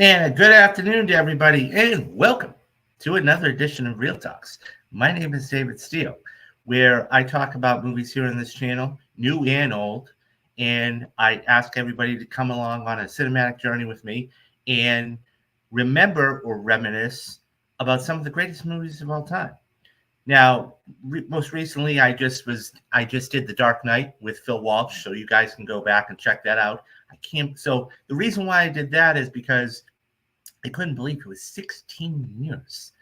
And good afternoon to everybody, and welcome to another edition of Real Talks. My name is David Steele, where I talk about movies here on this channel, new and old, and I ask everybody to come along on a cinematic journey with me and remember or reminisce about some of the greatest movies of all time. Now, most recently, I just did The Dark Knight with Phil Walsh, so you guys can go back and check that out. I can't. So the reason why I did that is because I couldn't believe it was 16 years.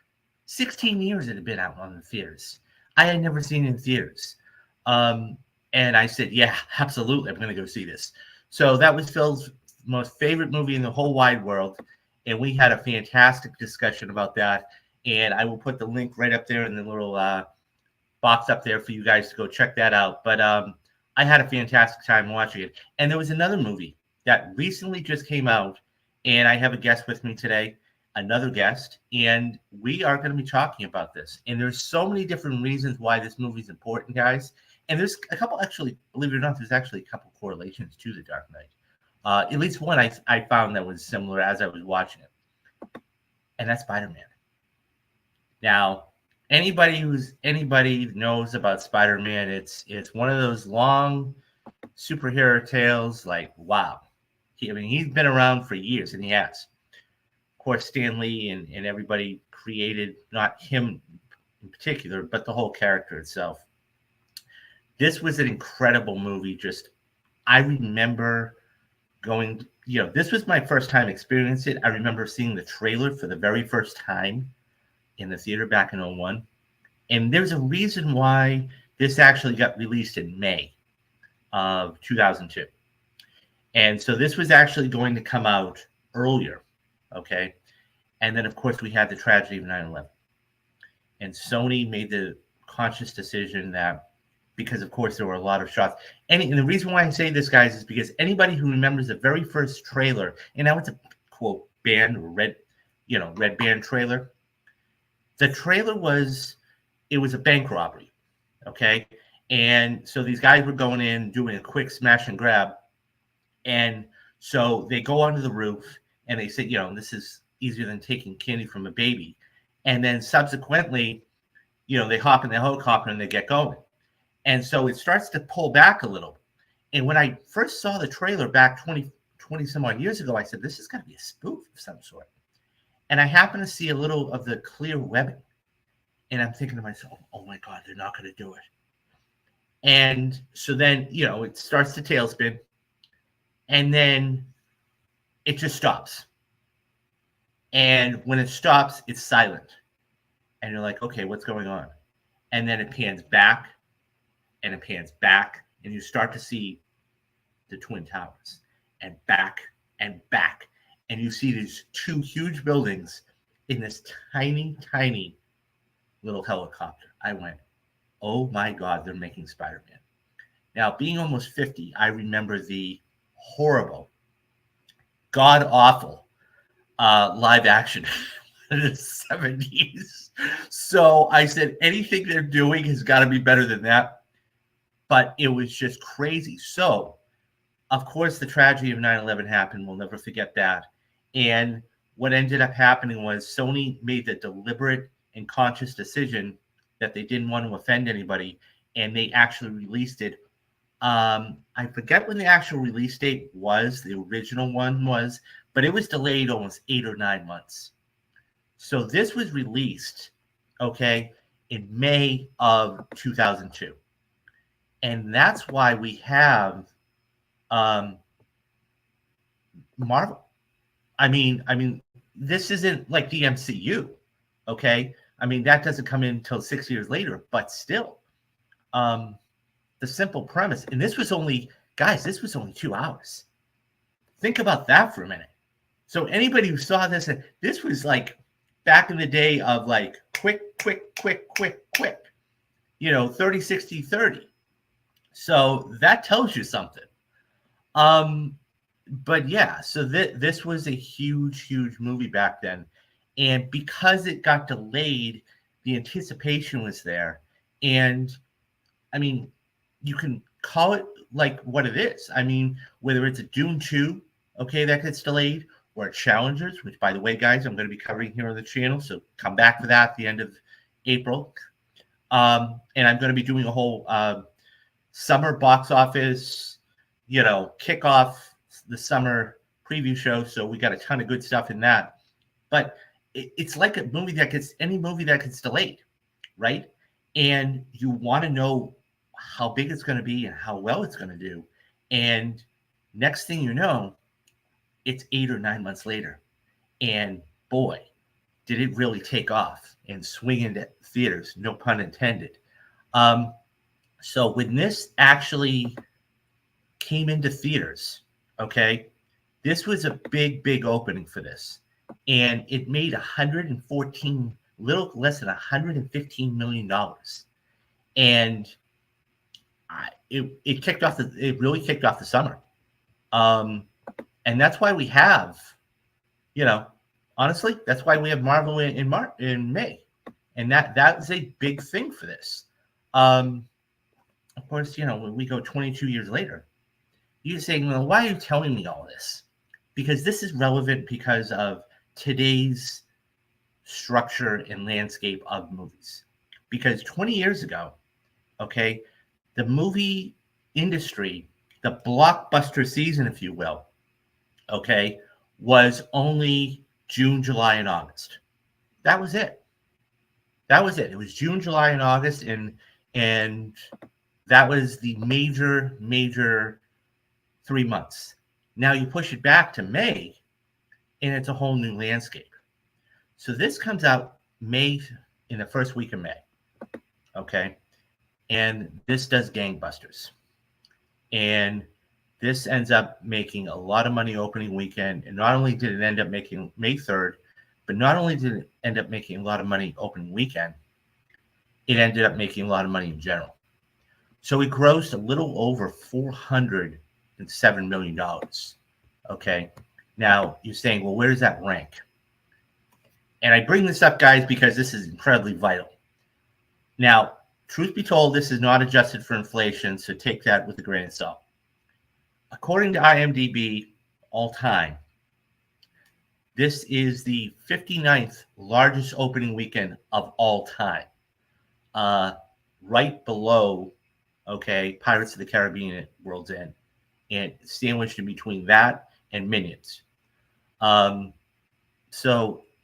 16 years it had been out on the theaters. I had never seen it in theaters. Um, and I said, yeah, absolutely, I'm going to go see this. So that was Phil's most favorite movie in the whole wide world. And we had a fantastic discussion about that. And I will put the link right up there in the little box up there for you guys to go check that out. But I had a fantastic time watching it. And there was another movie that recently just came out, and I have a guest with me today, another guest, and we are going to be talking about this. And there's so many different reasons why this movie is important, guys. And there's a couple, actually, believe it or not, there's actually a couple correlations to The Dark Knight. At least one I found that was similar as I was watching it, and that's Spider-Man. Now, anybody knows about Spider-Man, it's one of those long superhero tales. Like, wow, he's been around for years, and he has. Of course, Stan Lee and everybody created, not him in particular, but the whole character itself. This was an incredible movie. Just, I remember going, this was my first time experiencing it. I remember seeing the trailer for the very first time in the theater back in 01. And there's a reason why this actually got released in May of 2002. And so this was actually going to come out earlier, okay? And then, of course, we had the tragedy of 9/11. And Sony made the conscious decision that, because, of course, there were a lot of shots. And the reason why I say this, guys, is because anybody who remembers the very first trailer, and now it's a, quote, red band trailer. The trailer was a bank robbery, okay? And so these guys were going in, doing a quick smash and grab. And so they go onto the roof and they say, this is easier than taking candy from a baby. And then subsequently, they hop in the helicopter and they get going. And so it starts to pull back a little. And when I first saw the trailer back 20 some odd years ago, I said, this is going to be a spoof of some sort. And I happened to see a little of the clear webbing. And I'm thinking to myself, oh my God, they're not going to do it. And so then, it starts to tailspin. And then it just stops. And when it stops, it's silent. And you're like, okay, what's going on? And then it pans back and it pans back. And you start to see the Twin Towers and back and back. And you see these two huge buildings in this tiny, tiny little helicopter. I went, oh my God, they're making Spider-Man. Now, being almost 50, I remember the horrible, god-awful live action in the 70s. So I said, anything they're doing has got to be better than that. But it was just crazy. So, of course, the tragedy of 9/11 happened. We'll never forget that. And what ended up happening was Sony made the deliberate and conscious decision that they didn't want to offend anybody, and they actually released it. I forget when the actual release date was, the original one was, but it was delayed almost 8 or 9 months. So this was released, okay, in May of 2002. And that's why we have Marvel. I mean, this isn't like the MCU, okay? I mean, that doesn't come in until 6 years later, but still, the simple premise, and this was only 2 hours. Think about that for a minute. So anybody who saw this, this was like back in the day of like quick, 30, 60, 30. So that tells you something. But yeah, so this was a huge movie back then. And because it got delayed, the anticipation was there. And I mean, you can call it like what it is. I mean, whether it's a Dune 2, okay, that gets delayed, or Challengers, which, by the way, guys, I'm going to be covering here on the channel. So come back for that at the end of April. And I'm going to be doing a whole summer box office, kickoff the summer preview show. So we got a ton of good stuff in that. But it's like a movie any movie that gets delayed, right? And you want to know how big it's going to be and how well it's going to do. And next thing you know, it's 8 or 9 months later. And boy, did it really take off and swing into theaters, no pun intended. So when this actually came into theaters, okay, this was a big opening for this. And it made little less than $115 million. And it really kicked off the summer. And that's why we have, honestly, that's why we have Marvel in May. And that was a big thing for this. Of course, when we go 22 years later, you're saying, well, why are you telling me all this? Because this is relevant because of today's structure and landscape of movies. Because 20 years ago, okay, the movie industry, the blockbuster season, if you will, okay, was only June, July, and August. That was it. It was June, July, and August, and that was the major 3 months. Now you push it back to May, and it's a whole new landscape. So this comes out in the first week of May, okay? And this does gangbusters. And this ends up making a lot of money opening weekend. And not only did it end up making May 3rd, but not only did it end up making a lot of money opening weekend, it ended up making a lot of money in general. So it grossed a little over $407 million. Okay. Now you're saying, well, where does that rank? And I bring this up, guys, because this is incredibly vital. Now, truth be told, this is not adjusted for inflation, so take that with a grain of salt. According to IMDb, all time, this is the 59th largest opening weekend of all time. Right below, okay, Pirates of the Caribbean at World's End, and sandwiched in between that and Minions.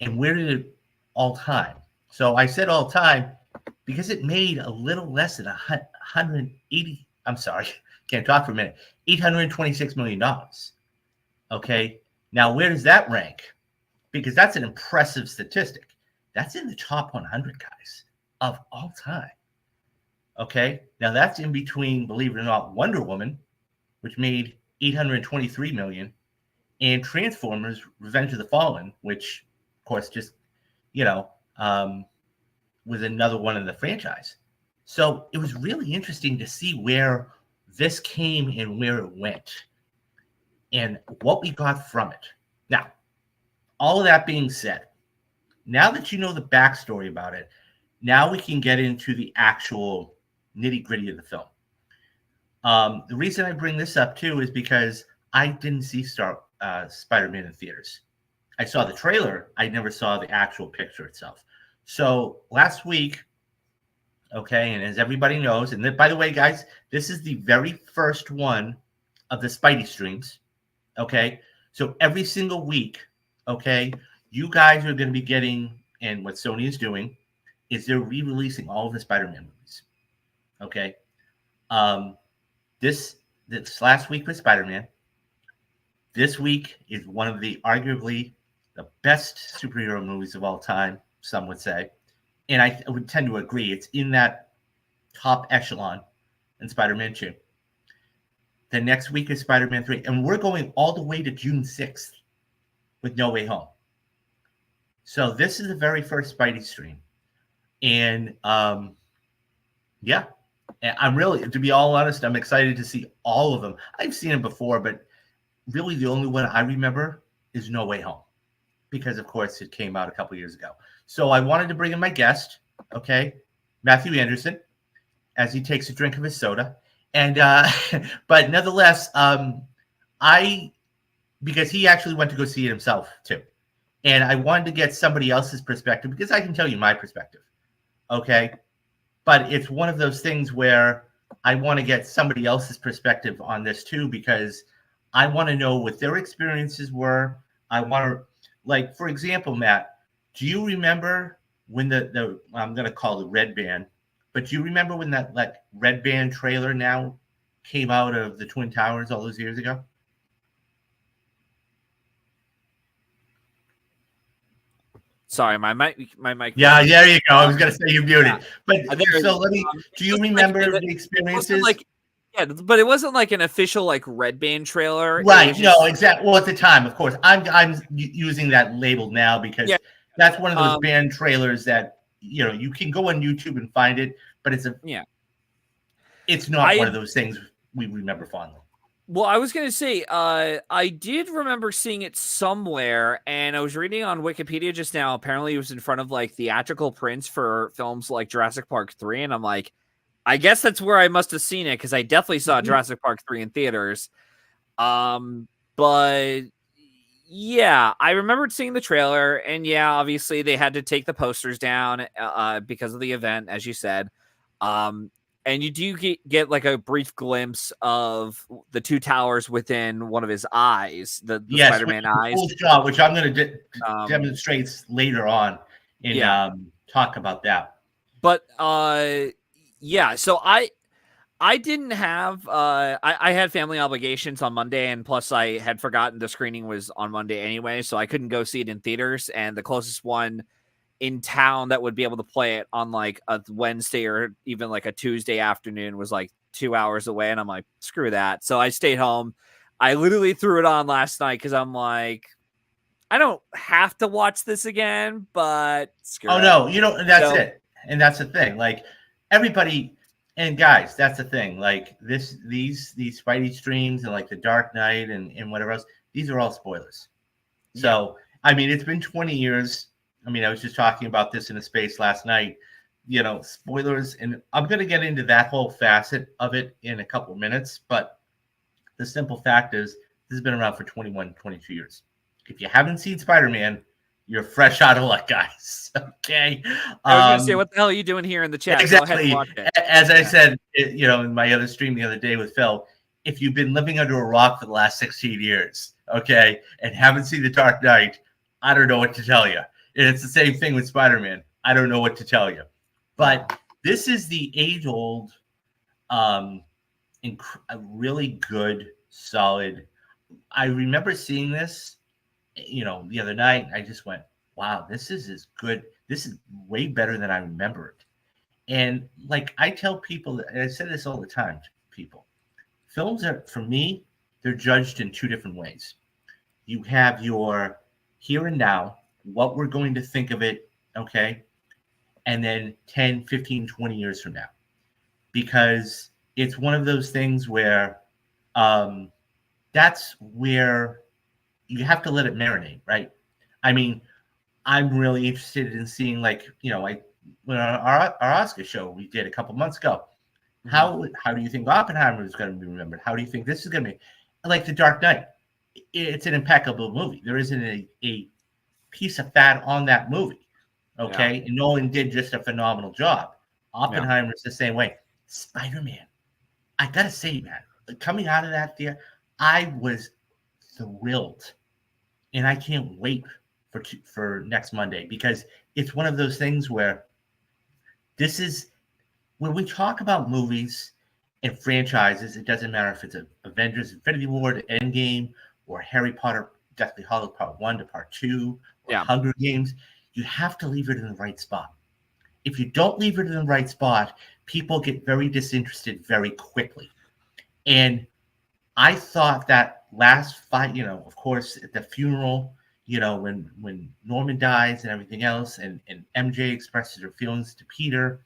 And where did it all time? So I said all time because it made a little less than $826 million. Okay. Now, where does that rank? Because that's an impressive statistic. That's in the top 100, guys, of all time. Okay. Now that's in between, believe it or not, Wonder Woman, which made $823 million, and Transformers: Revenge of the Fallen, which, of course, just, was another one in the franchise. So it was really interesting to see where this came and where it went and what we got from it. Now, all of that being said, now that you know the backstory about it, now we can get into the actual nitty-gritty of the film. The reason I bring this up, too, is because I didn't see Spider-Man in theaters. I saw the trailer. I never saw the actual picture itself. So last week, okay, and as everybody knows, and by the way, guys, this is the very first one of the Spidey streams, okay? So every single week, okay, you guys are going to be getting, and what Sony is doing, is they're re-releasing all of the Spider-Man movies, okay? This last week was Spider-Man. This week is one of the arguably the best superhero movies of all time, some would say. And I would tend to agree. It's in that top echelon in Spider-Man 2. The next week is Spider-Man 3. And we're going all the way to June 6th with No Way Home. So this is the very first Spidey stream. And yeah, and I'm really, to be all honest, I'm excited to see all of them. I've seen them before, but really the only one I remember is No Way Home, because of course it came out a couple years ago. So I wanted to bring in my guest, okay, Matthew Anderson, as he takes a drink of his soda. And but nonetheless, I because he actually went to go see it himself too. And I wanted to get somebody else's perspective because I can tell you my perspective. Okay. But it's one of those things where I want to get somebody else's perspective on this too, because I want to know what their experiences were. I want to, like, for example, Matt, do you remember when the I'm going to call it Red Band, but do you remember when that like Red Band trailer now came out of the Twin Towers all those years ago? Sorry, my mic. Yeah, there you go. I was going to say you muted, Yeah. but There, so let me. Do you remember the experiences? like, yeah, but it wasn't like an official like Red Band trailer. Right. It was just, No, exactly. Well, at the time, of course, I'm using that label now because yeah. that's one of those band trailers that you can go on YouTube and find it, but it's not one of those things we remember fondly. Well, I was going to say, I did remember seeing it somewhere, and I was reading on Wikipedia just now. Apparently, it was in front of like theatrical prints for films like Jurassic Park 3, and I'm like, I guess that's where I must have seen it because I definitely saw Jurassic Park 3 in theaters. But yeah, I remembered seeing the trailer, and yeah, obviously they had to take the posters down because of the event, as you said. And you do get like a brief glimpse of the two towers within one of his eyes, the Spider-Man eyes. Cool shot, which I'm going to demonstrate later on and talk about that. But yeah, so I didn't have I had family obligations on Monday, and plus I had forgotten the screening was on Monday anyway, so I couldn't go see it in theaters, and the closest one in town that would be able to play it on like a Wednesday or even like a Tuesday afternoon was like 2 hours away, and I'm like, screw that. So I stayed home. I literally threw it on last night because I'm like, I don't have to watch this again, but screw it. No, that's it. And that's the thing. Like everybody, and guys, that's the thing. Like these Spidey streams and like the Dark Knight and whatever else, these are all spoilers. So I mean, it's been 20 years. I mean, I was just talking about this in a space last night, spoilers, and I'm going to get into that whole facet of it in a couple of minutes. But the simple fact is, this has been around for 21, 22 years. If you haven't seen Spider-Man, you're fresh out of luck, guys. Okay. I was going to say, what the hell are you doing here in the chat? Exactly. Go ahead and watch it. As I said, in my other stream the other day with Phil, if you've been living under a rock for the last 16 years, okay, and haven't seen The Dark Knight, I don't know what to tell you. And it's the same thing with Spider-Man. I don't know what to tell you. But this is the age-old, a really good, solid. I remember seeing this, the other night. I just went, wow, this is as good. This is way better than I remember it. And like I tell people, and I say this all the time to people, films are, for me, they're judged in two different ways. You have your here and now, what we're going to think of it, okay? And then 10, 15, 20 years from now. Because it's one of those things where that's where you have to let it marinate, right? I mean, I'm really interested in seeing, like, when our Oscar show we did a couple months ago, how do you think Oppenheimer is going to be remembered? How do you think this is going to be? Like The Dark Knight, it's an impeccable movie. There isn't a piece of fat on that movie, okay? And Nolan did just a phenomenal job. Oppenheimer's the same way. Spider-Man, I gotta say, man, coming out of that theater, I was thrilled, and I can't wait for next Monday, because it's one of those things where this is when we talk about movies and franchises. It doesn't matter if it's Avengers Infinity War to Endgame, or Harry Potter Deathly Hallows Part 1 to Part 2, or Hunger Games. You have to leave it in the right spot. If you don't leave it in the right spot, people get very disinterested very quickly. And I thought that last fight, of course, at the funeral, when Norman dies and everything else, and MJ expresses her feelings to Peter,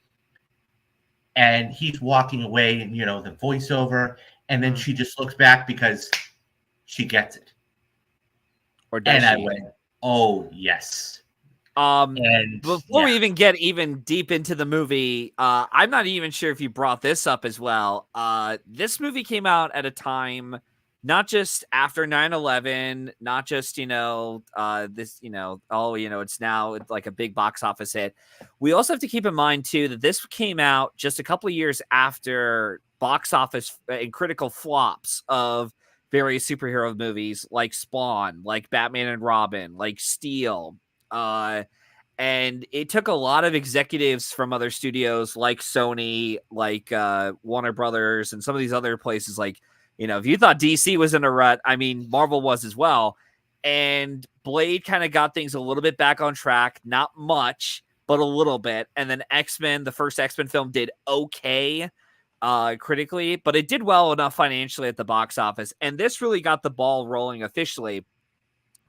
and he's walking away, and, the voiceover, and then she just looks back because she gets it. Or does I went, oh, yes. And before we even get even deep into the movie, I'm not even sure if you brought this up as well. This movie came out at a time not just after 9/11, not just, this, it's now like a big box office hit. We also have to keep in mind too that this came out just a couple of years after box office and critical flops of various superhero movies like Spawn, like Batman and Robin, like Steel. And it took a lot of executives from other studios like Sony, like Warner Brothers, and some of these other places. Like, if you thought DC was in a rut, I mean, Marvel was as well. And Blade kind of got things a little bit back on track, not much, but a little bit. And then X-Men, the first X-Men film, did okay critically, but it did well enough financially at the box office. And this really got the ball rolling officially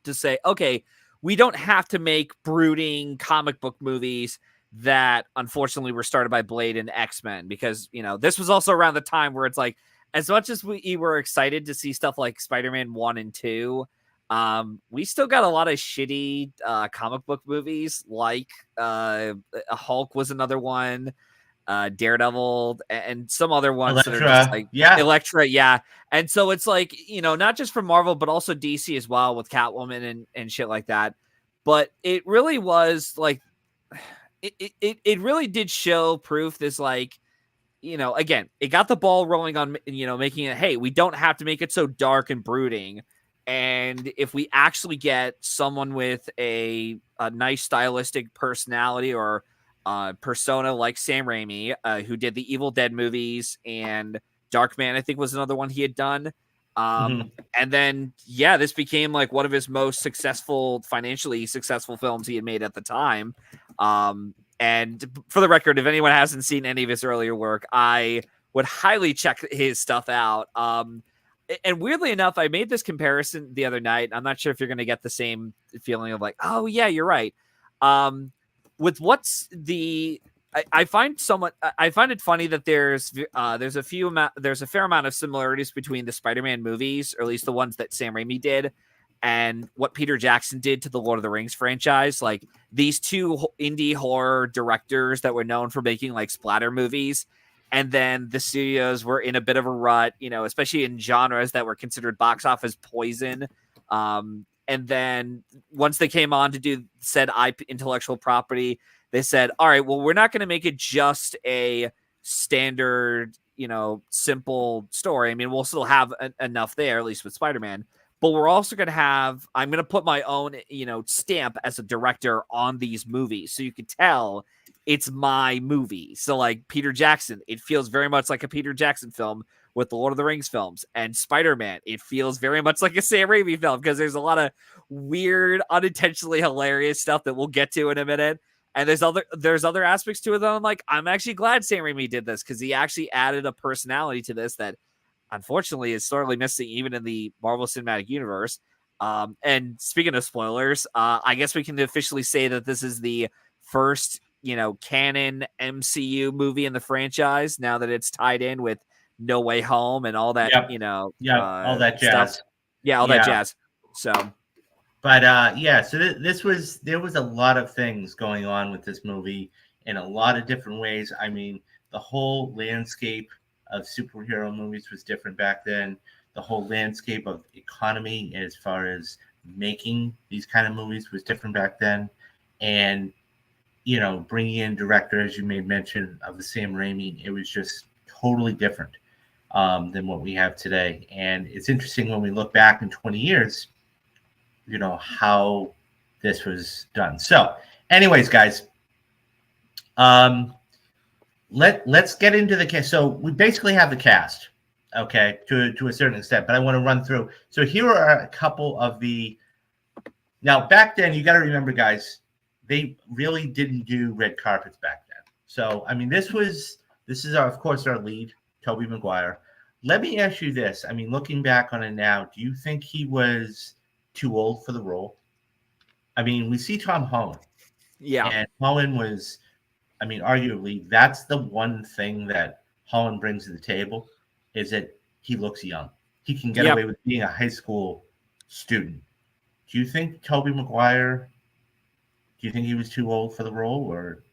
to say, okay, we don't have to make brooding comic book movies that unfortunately were started by Blade and X-Men, because, this was also around the time where it's like, as much as we were excited to see stuff like Spider-Man 1 and 2, we still got a lot of shitty comic book movies, like Hulk was another one, Daredevil, and some other ones that are just like Elektra, yeah. And so it's like, not just from Marvel, but also DC as well with Catwoman and shit like that. But it really was like, it really did show proof this, like, again, it got the ball rolling on, making it, hey, we don't have to make it so dark and brooding. And if we actually get someone with a nice stylistic personality or persona like Sam Raimi, who did the Evil Dead movies, and Darkman, I think, was another one he had done. And then, this became like one of his most financially successful films he had made at the time. And for the record, if anyone hasn't seen any of his earlier work, I would highly check his stuff out. And weirdly enough, I made this comparison the other night. I'm not sure if you're going to get the same feeling of like, oh yeah, you're right. With what's the, I find it funny that there's a fair amount of similarities between the Spider-Man movies, or at least the ones that Sam Raimi did, and what Peter Jackson did to the Lord of the Rings franchise. Like, these two indie horror directors that were known for making like splatter movies, and then the studios were in a bit of a rut, especially in genres that were considered box office poison. And then once they came on to do said intellectual property, they said, all right, well, we're not going to make it just a standard, simple story. I mean, we'll still have enough there, at least with Spider-Man, but we're also going to I'm going to put my own, stamp as a director on these movies. So you could tell it's my movie. So like Peter Jackson, it feels very much like a Peter Jackson film. With the Lord of the Rings films and Spider-Man, it feels very much like a Sam Raimi film, because there's a lot of weird, unintentionally hilarious stuff that we'll get to in a minute. And there's other aspects to it that I'm like, I'm actually glad Sam Raimi did this, because he actually added a personality to this that unfortunately is sorely missing even in the Marvel Cinematic Universe. And speaking of spoilers, I guess we can officially say that this is the first, canon MCU movie in the franchise, now that it's tied in with No Way Home and all that, all that jazz. Stuff. Yeah, all that jazz. So, but so there was a lot of things going on with this movie in a lot of different ways. I mean, the whole landscape of superhero movies was different back then. The whole landscape of economy, as far as making these kind of movies, was different back then. And bringing in directors, you made mention of the Sam Raimi, it was just totally different than what we have today. And it's interesting when we look back in 20 years, how this was done. So anyways, guys, let's get into the cast. So we basically have the cast, okay, to a certain extent, but I want to run through. So here are a couple of now back then, you got to remember, guys, they really didn't do red carpets back then. So, I mean, this is of course our lead, Tobey Maguire. Let me ask you this. I mean, looking back on it now, do you think he was too old for the role? I mean, we see Tom Holland. Yeah. And Holland was, I mean, arguably, that's the one thing that Holland brings to the table, is that he looks young. He can get away with being a high school student. Do you think Tobey Maguire, do you think he was too old for the role? Or,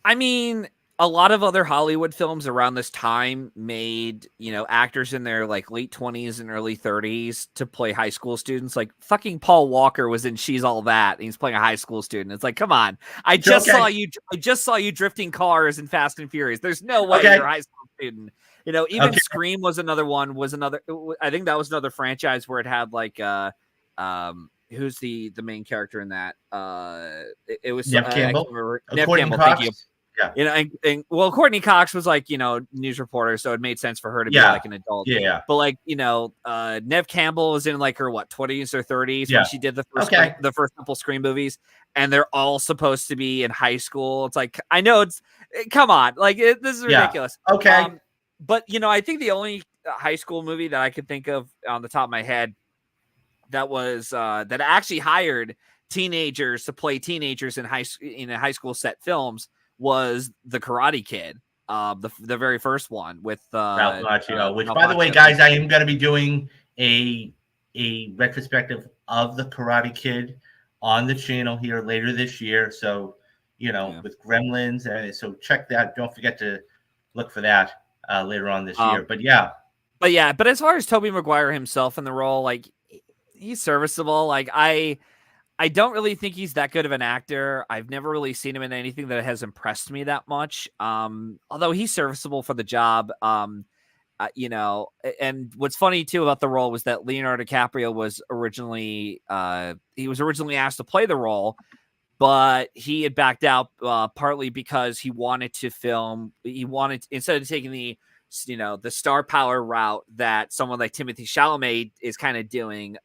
I mean, a lot of other Hollywood films around this time made, actors in their like late 20s and early 30s to play high school students. Like fucking Paul Walker was in She's All That, and he's playing a high school student. It's like, come on. I just Okay. saw you drifting cars in Fast and Furious. There's no way Okay. you're a high school student. Even Okay. Scream was another one, I think that was another franchise where it had like who's the main character in that? It was Nev I can't Campbell. remember. Nev Courtney Campbell, thank you. Cox. Yeah. Well, Courtney Cox was like, news reporter, so it made sense for her to be like an adult. Yeah. But like, Nev Campbell was in like her 20s or 30s when she did the first couple Scream movies, and they're all supposed to be in high school. It's like, I know come on, like this is ridiculous. Okay. But I think the only high school movie that I could think of on the top of my head that was that actually hired teenagers to play teenagers in high school set films was The Karate Kid, the very first one with Ralph Macchio. Which, Ralph by the way, Macchio. guys, I am going to be doing a retrospective of The Karate Kid on the channel here later this year. So, with Gremlins, so check that. Don't forget to look for that later on this year. But but as far as Tobey Maguire himself in the role, like he's serviceable. Like I don't really think he's that good of an actor. I've never really seen him in anything that has impressed me that much. Although he's serviceable for the job. And what's funny too about the role was that Leonardo DiCaprio was originally asked to play the role, but he had backed out partly because he wanted to film. Instead of taking the star power route that someone like Timothée Chalamet is kind of doing.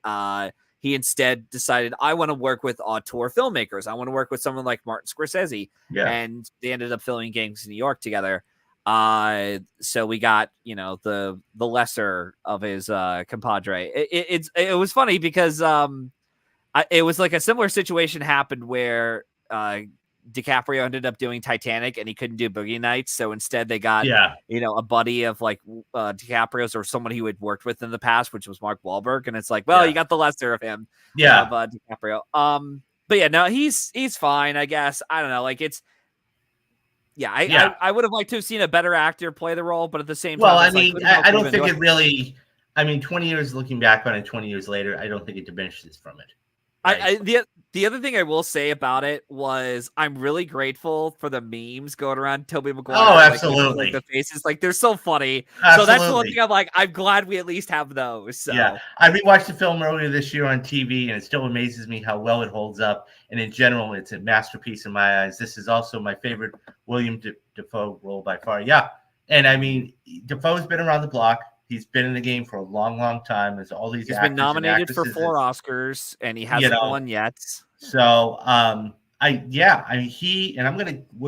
He instead decided, I want to work with auteur filmmakers. I want to work with someone like Martin Scorsese. Yeah. And they ended up filming Gangs in New York together. So we got, the lesser of his compadre. It was funny because it was like a similar situation happened where DiCaprio ended up doing Titanic and he couldn't do Boogie Nights. So instead they got, a buddy of like DiCaprio's or someone he had worked with in the past, which was Mark Wahlberg. And it's like, well, you got the lesser of him. Of DiCaprio. But yeah, no, he's fine, I guess. I don't know. Like I would have liked to have seen a better actor play the role, but at the same time, well, I mean, I don't think it really, 20 years looking back on it, 20 years later, I don't think it diminishes from it. Right? The other thing I will say about it was I'm really grateful for the memes going around Tobey Maguire. Oh, absolutely. Like the faces, like they're so funny. Absolutely. So that's the one thing I'm like, I'm glad we at least have those. So. Yeah, I rewatched the film earlier this year on TV, and it still amazes me how well it holds up. And in general, it's a masterpiece in my eyes. This is also my favorite William Dafoe role by far. Yeah, and I mean, Dafoe's been around the block. He's been in the game for a long, long time. There's all these. He's been nominated for 4 Oscars, and he hasn't won yet. So, we're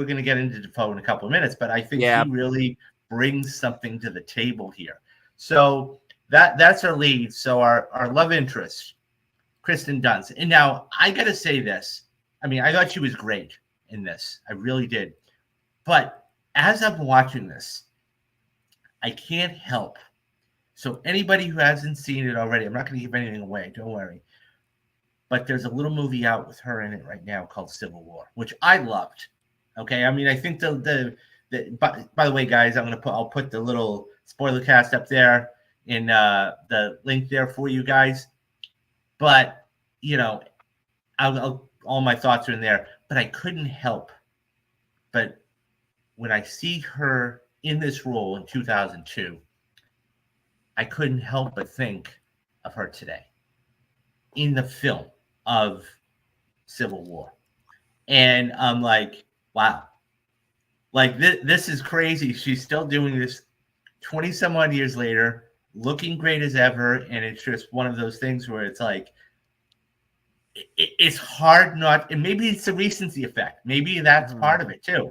gonna get into Dafoe in a couple of minutes, but I think he really brings something to the table here. So that's our lead. So our love interest, Kristen Dunst. And now I gotta say this. I mean, I thought she was great in this. I really did. But as I'm watching this, I can't help. So anybody who hasn't seen it already, I'm not going to give anything away. Don't worry. But there's a little movie out with her in it right now called Civil War, which I loved. Okay, I mean, I think by the way, guys, I'll put the little spoiler cast up there in the link there for you guys. But all my thoughts are in there. But I couldn't help. But when I see her in this role in 2002. I couldn't help but think of her today in the film of Civil War. And I'm like, wow, like this is crazy. She's still doing this 20 some odd years later, looking great as ever. And it's just one of those things where it's like, it's hard not, and maybe it's the recency effect. Maybe that's part of it too.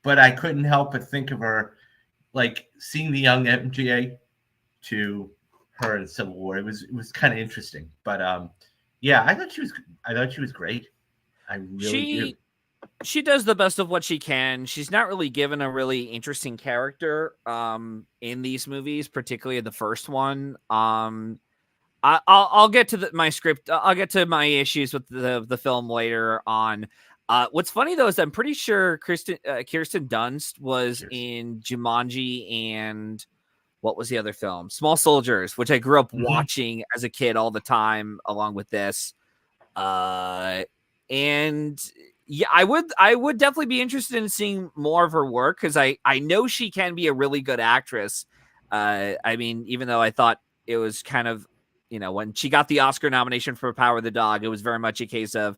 But I couldn't help but think of her, like seeing the young MJ to her in Civil War. It was kind of interesting, but I thought she was great. I really do. She does the best of what she can. She's not really given a really interesting character in these movies, particularly the first one. I'll get to my script. I'll get to my issues with the film later on. What's funny though is I'm pretty sure Kirsten Dunst was Cheers. in Jumanji and what was the other film? Small Soldiers, which I grew up Mhm. watching as a kid all the time, along with this. And yeah, I would definitely be interested in seeing more of her work because I know she can be a really good actress. I mean, even though I thought it was kind of, when she got the Oscar nomination for Power of the Dog, it was very much a case of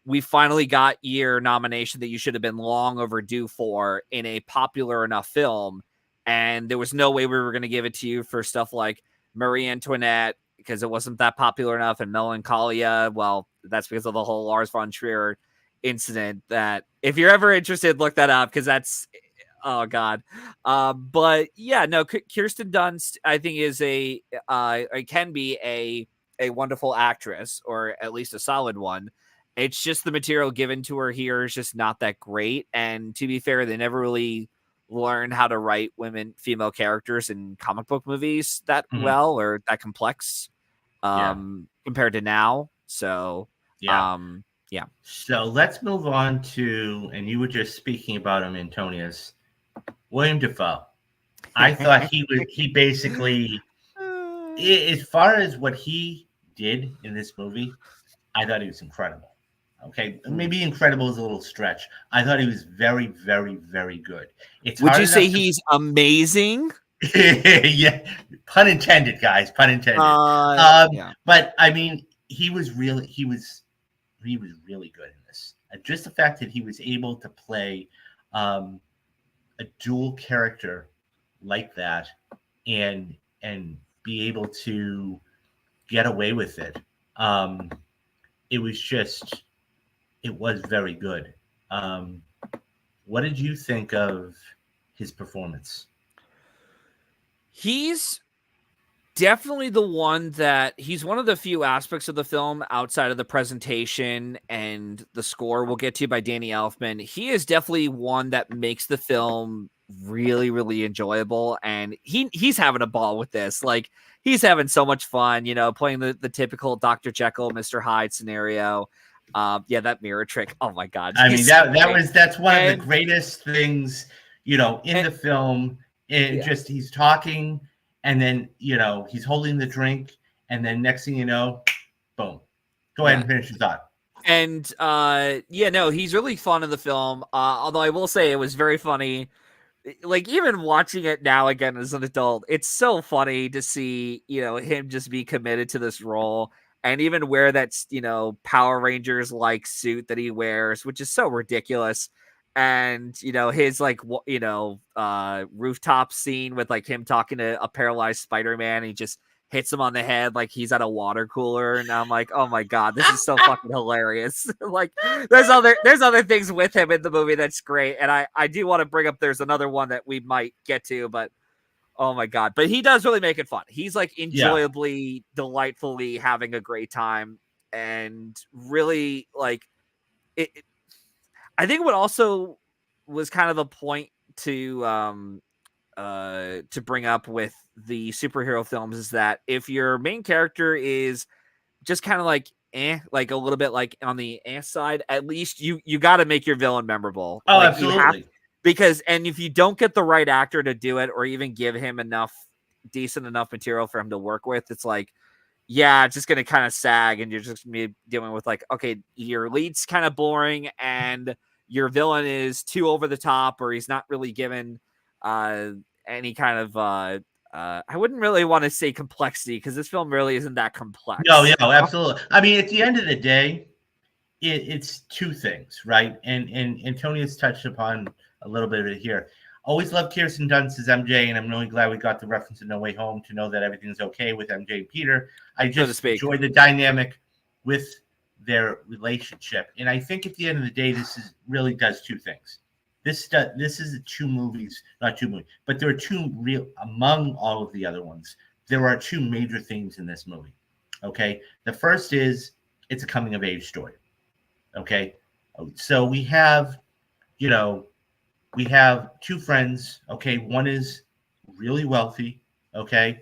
we finally got your nomination that you should have been long overdue for in a popular enough film, and there was no way we were going to give it to you for stuff like Marie Antoinette because it wasn't that popular enough, and Melancholia, well, that's because of the whole Lars von Trier incident. That if you're ever interested, look that up because that's god. But yeah, no, Kirsten Dunst I think is can be a wonderful actress, or at least a solid one. It's just the material given to her here is just not that great, and to be fair, they never really learn how to write female characters in comic book movies that Mhm. well or that complex Yeah. compared to now. So Yeah. um yeah. So let's move on to, and you were just speaking about him, Antonius, William Defoe. I thought he basically, as far as what he did in this movie, I thought he was incredible. Okay, maybe incredible is a little stretch. I thought he was very, very, very good. It's Would hard you say enough he's amazing? to, yeah, pun intended, guys, pun intended. Yeah. But I mean, he was really good in this. Just the fact that he was able to play um, a dual character like that, and be able to get away with it. Um, it was just, it was very good. Um, what did you think of his performance? He's definitely the one that he's one of the few aspects of the film outside of the presentation and the score we'll get to by Danny Elfman. He is definitely one that makes the film really, really enjoyable. And he's having a ball with this. Like he's having so much fun, playing the typical Dr. Jekyll, Mr. Hyde scenario. Yeah, that mirror trick. Oh my God. I mean, He's so great. that's one of the And, greatest things, in and the film. It yeah, just, he's talking, and then he's holding the drink, and then next thing you know, boom. Go ahead yeah. and finish your thought. And yeah, no, he's really fun in the film. Although I will say it was very funny. Like even watching it now again as an adult, it's so funny to see, him just be committed to this role and even wear that, Power Rangers like suit that he wears, which is so ridiculous. And, his like, rooftop scene with like him talking to a paralyzed Spider-Man, he just hits him on the head like he's at a water cooler, and I'm like, oh my god, this is so fucking hilarious. Like there's other things with him in the movie that's great, and I do want to bring up there's another one that we might get to, but oh my god, but he does really make it fun. He's like Yeah. enjoyably, delightfully having a great time, and really like it. I think what also was kind of the point to bring up with the superhero films is that if your main character is just kind of like like a little bit like on the side, at least you got to make your villain memorable. Oh, Like you have, absolutely. because and if you don't get the right actor to do it or even give him enough decent enough material for him to work with, it's like yeah, it's just gonna kind of sag, and you're just gonna be dealing with like, okay, your lead's kind of boring, and your villain is too over the top, or he's not really given uh, any kind of I wouldn't really want to say complexity because this film really isn't that No, yeah, complex. absolutely. I mean, at the end of the day, it's two things, right? And Tony has touched upon a little bit of it here. Always loved Kirsten Dunst as MJ, and I'm really glad we got the reference in No Way Home to know that everything's okay with MJ and Peter. I So to just speak. enjoy the dynamic with their relationship, and I think at the end of the day, really does two things. This is two movies, not two movies, but there are two real among all of the other ones. There are two major themes in this movie. Okay, the first is it's a coming of age story. Okay, so you know, we have two friends. Okay, one is really wealthy. Okay,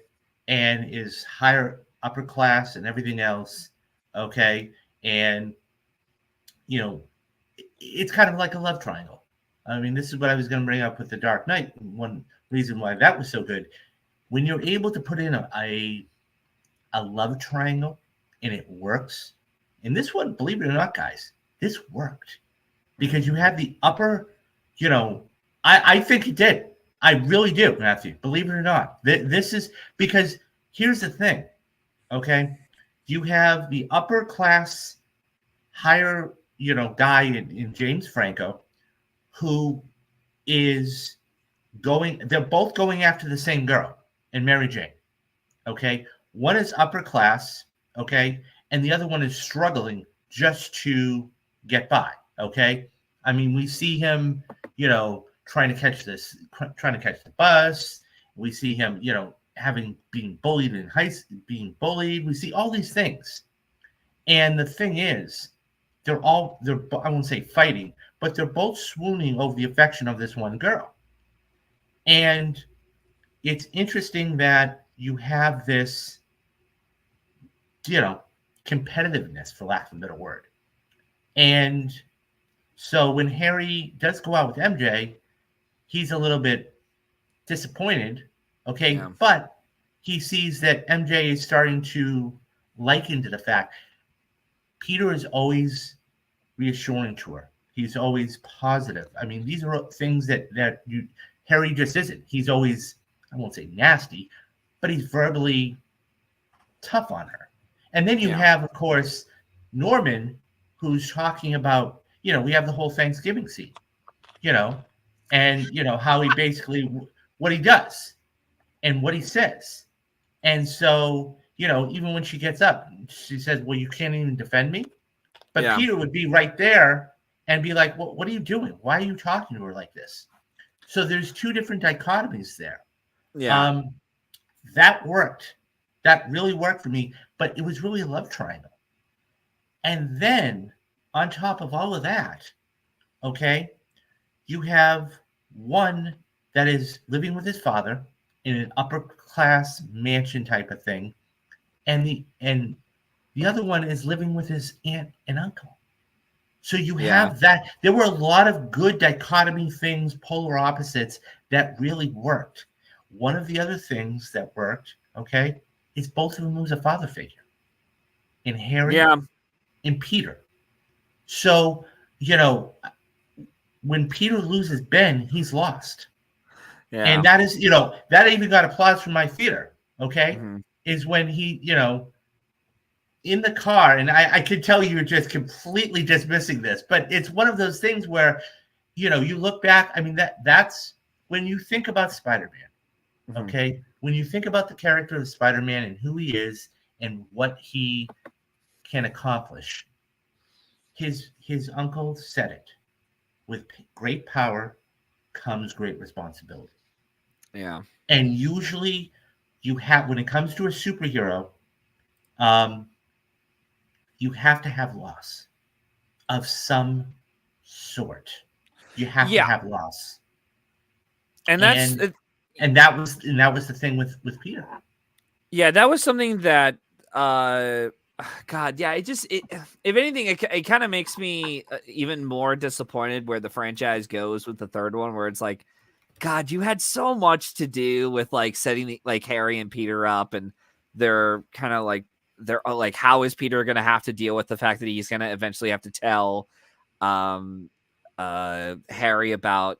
and is higher. upper class and everything else. Okay. And, you know, it's kind of like a love triangle. I mean, this is what I was going to bring up with The Dark Knight. One reason why that was so good. When you're able to put in a love triangle and it works, and this one, believe it or not, guys, this worked because you had the upper, you know, I think it did. I really do, Matthew. Believe it or not, this is because here's the thing. Okay, you have the upper class, higher, guy in James Franco, who is going. They're both going after the same girl, and Mary Jane. Okay, one is upper class. Okay, and the other one is struggling just to get by. Okay, I mean, we see him, trying to catch the bus. We see him, being bullied in being bullied. We see all these things, and the thing is, they're I won't say fighting, but they're both swooning over the affection of this one girl. And it's interesting that you have this, competitiveness, for lack of a better word. And so when Harry does go out with MJ, he's a little bit disappointed, okay? Yeah. But he sees that MJ is starting to liken to the fact Peter is always reassuring to her. He's always positive. I mean, these are things that Harry just isn't. He's always, I won't say nasty, but he's verbally tough on her. And then you have, of course, Norman, who's talking about, we have the whole Thanksgiving scene, and, how he basically, what he does and what he says. And so, even when she gets up, she says, well, you can't even defend me. But Peter would be right there and be like, well, what are you doing? Why are you talking to her like this? So there's two different dichotomies there. Yeah. That worked. That really worked for me, but it was really a love triangle. And then on top of all of that, okay, you have one that is living with his father in an upper class mansion type of thing, and the other one is living with his aunt and uncle. So you have that. There were a lot of good dichotomy things, polar opposites, that really worked. One of the other things that worked, okay, is both of them lose a father figure in Harry and Peter. So, when Peter loses Ben, he's lost. Yeah. And that is, that even got applause from my theater, okay, is when he, in the car, and I could tell you're just completely dismissing this, but it's one of those things where, you look back. I mean, that's when you think about Spider-Man, okay? When you think about the character of Spider-Man and who he is and what he can accomplish, his uncle said it: with great power comes great responsibility. Yeah. And usually, when it comes to a superhero, you have to have loss of some sort. You have to have loss. And that was the thing with Peter. Yeah, that was something that God, yeah, if anything, it kind of makes me even more disappointed where the franchise goes with the third one, where it's like, God, you had so much to do with like setting Harry and Peter up, and they're kind of like, how is Peter going to have to deal with the fact that he's going to eventually have to tell Harry about,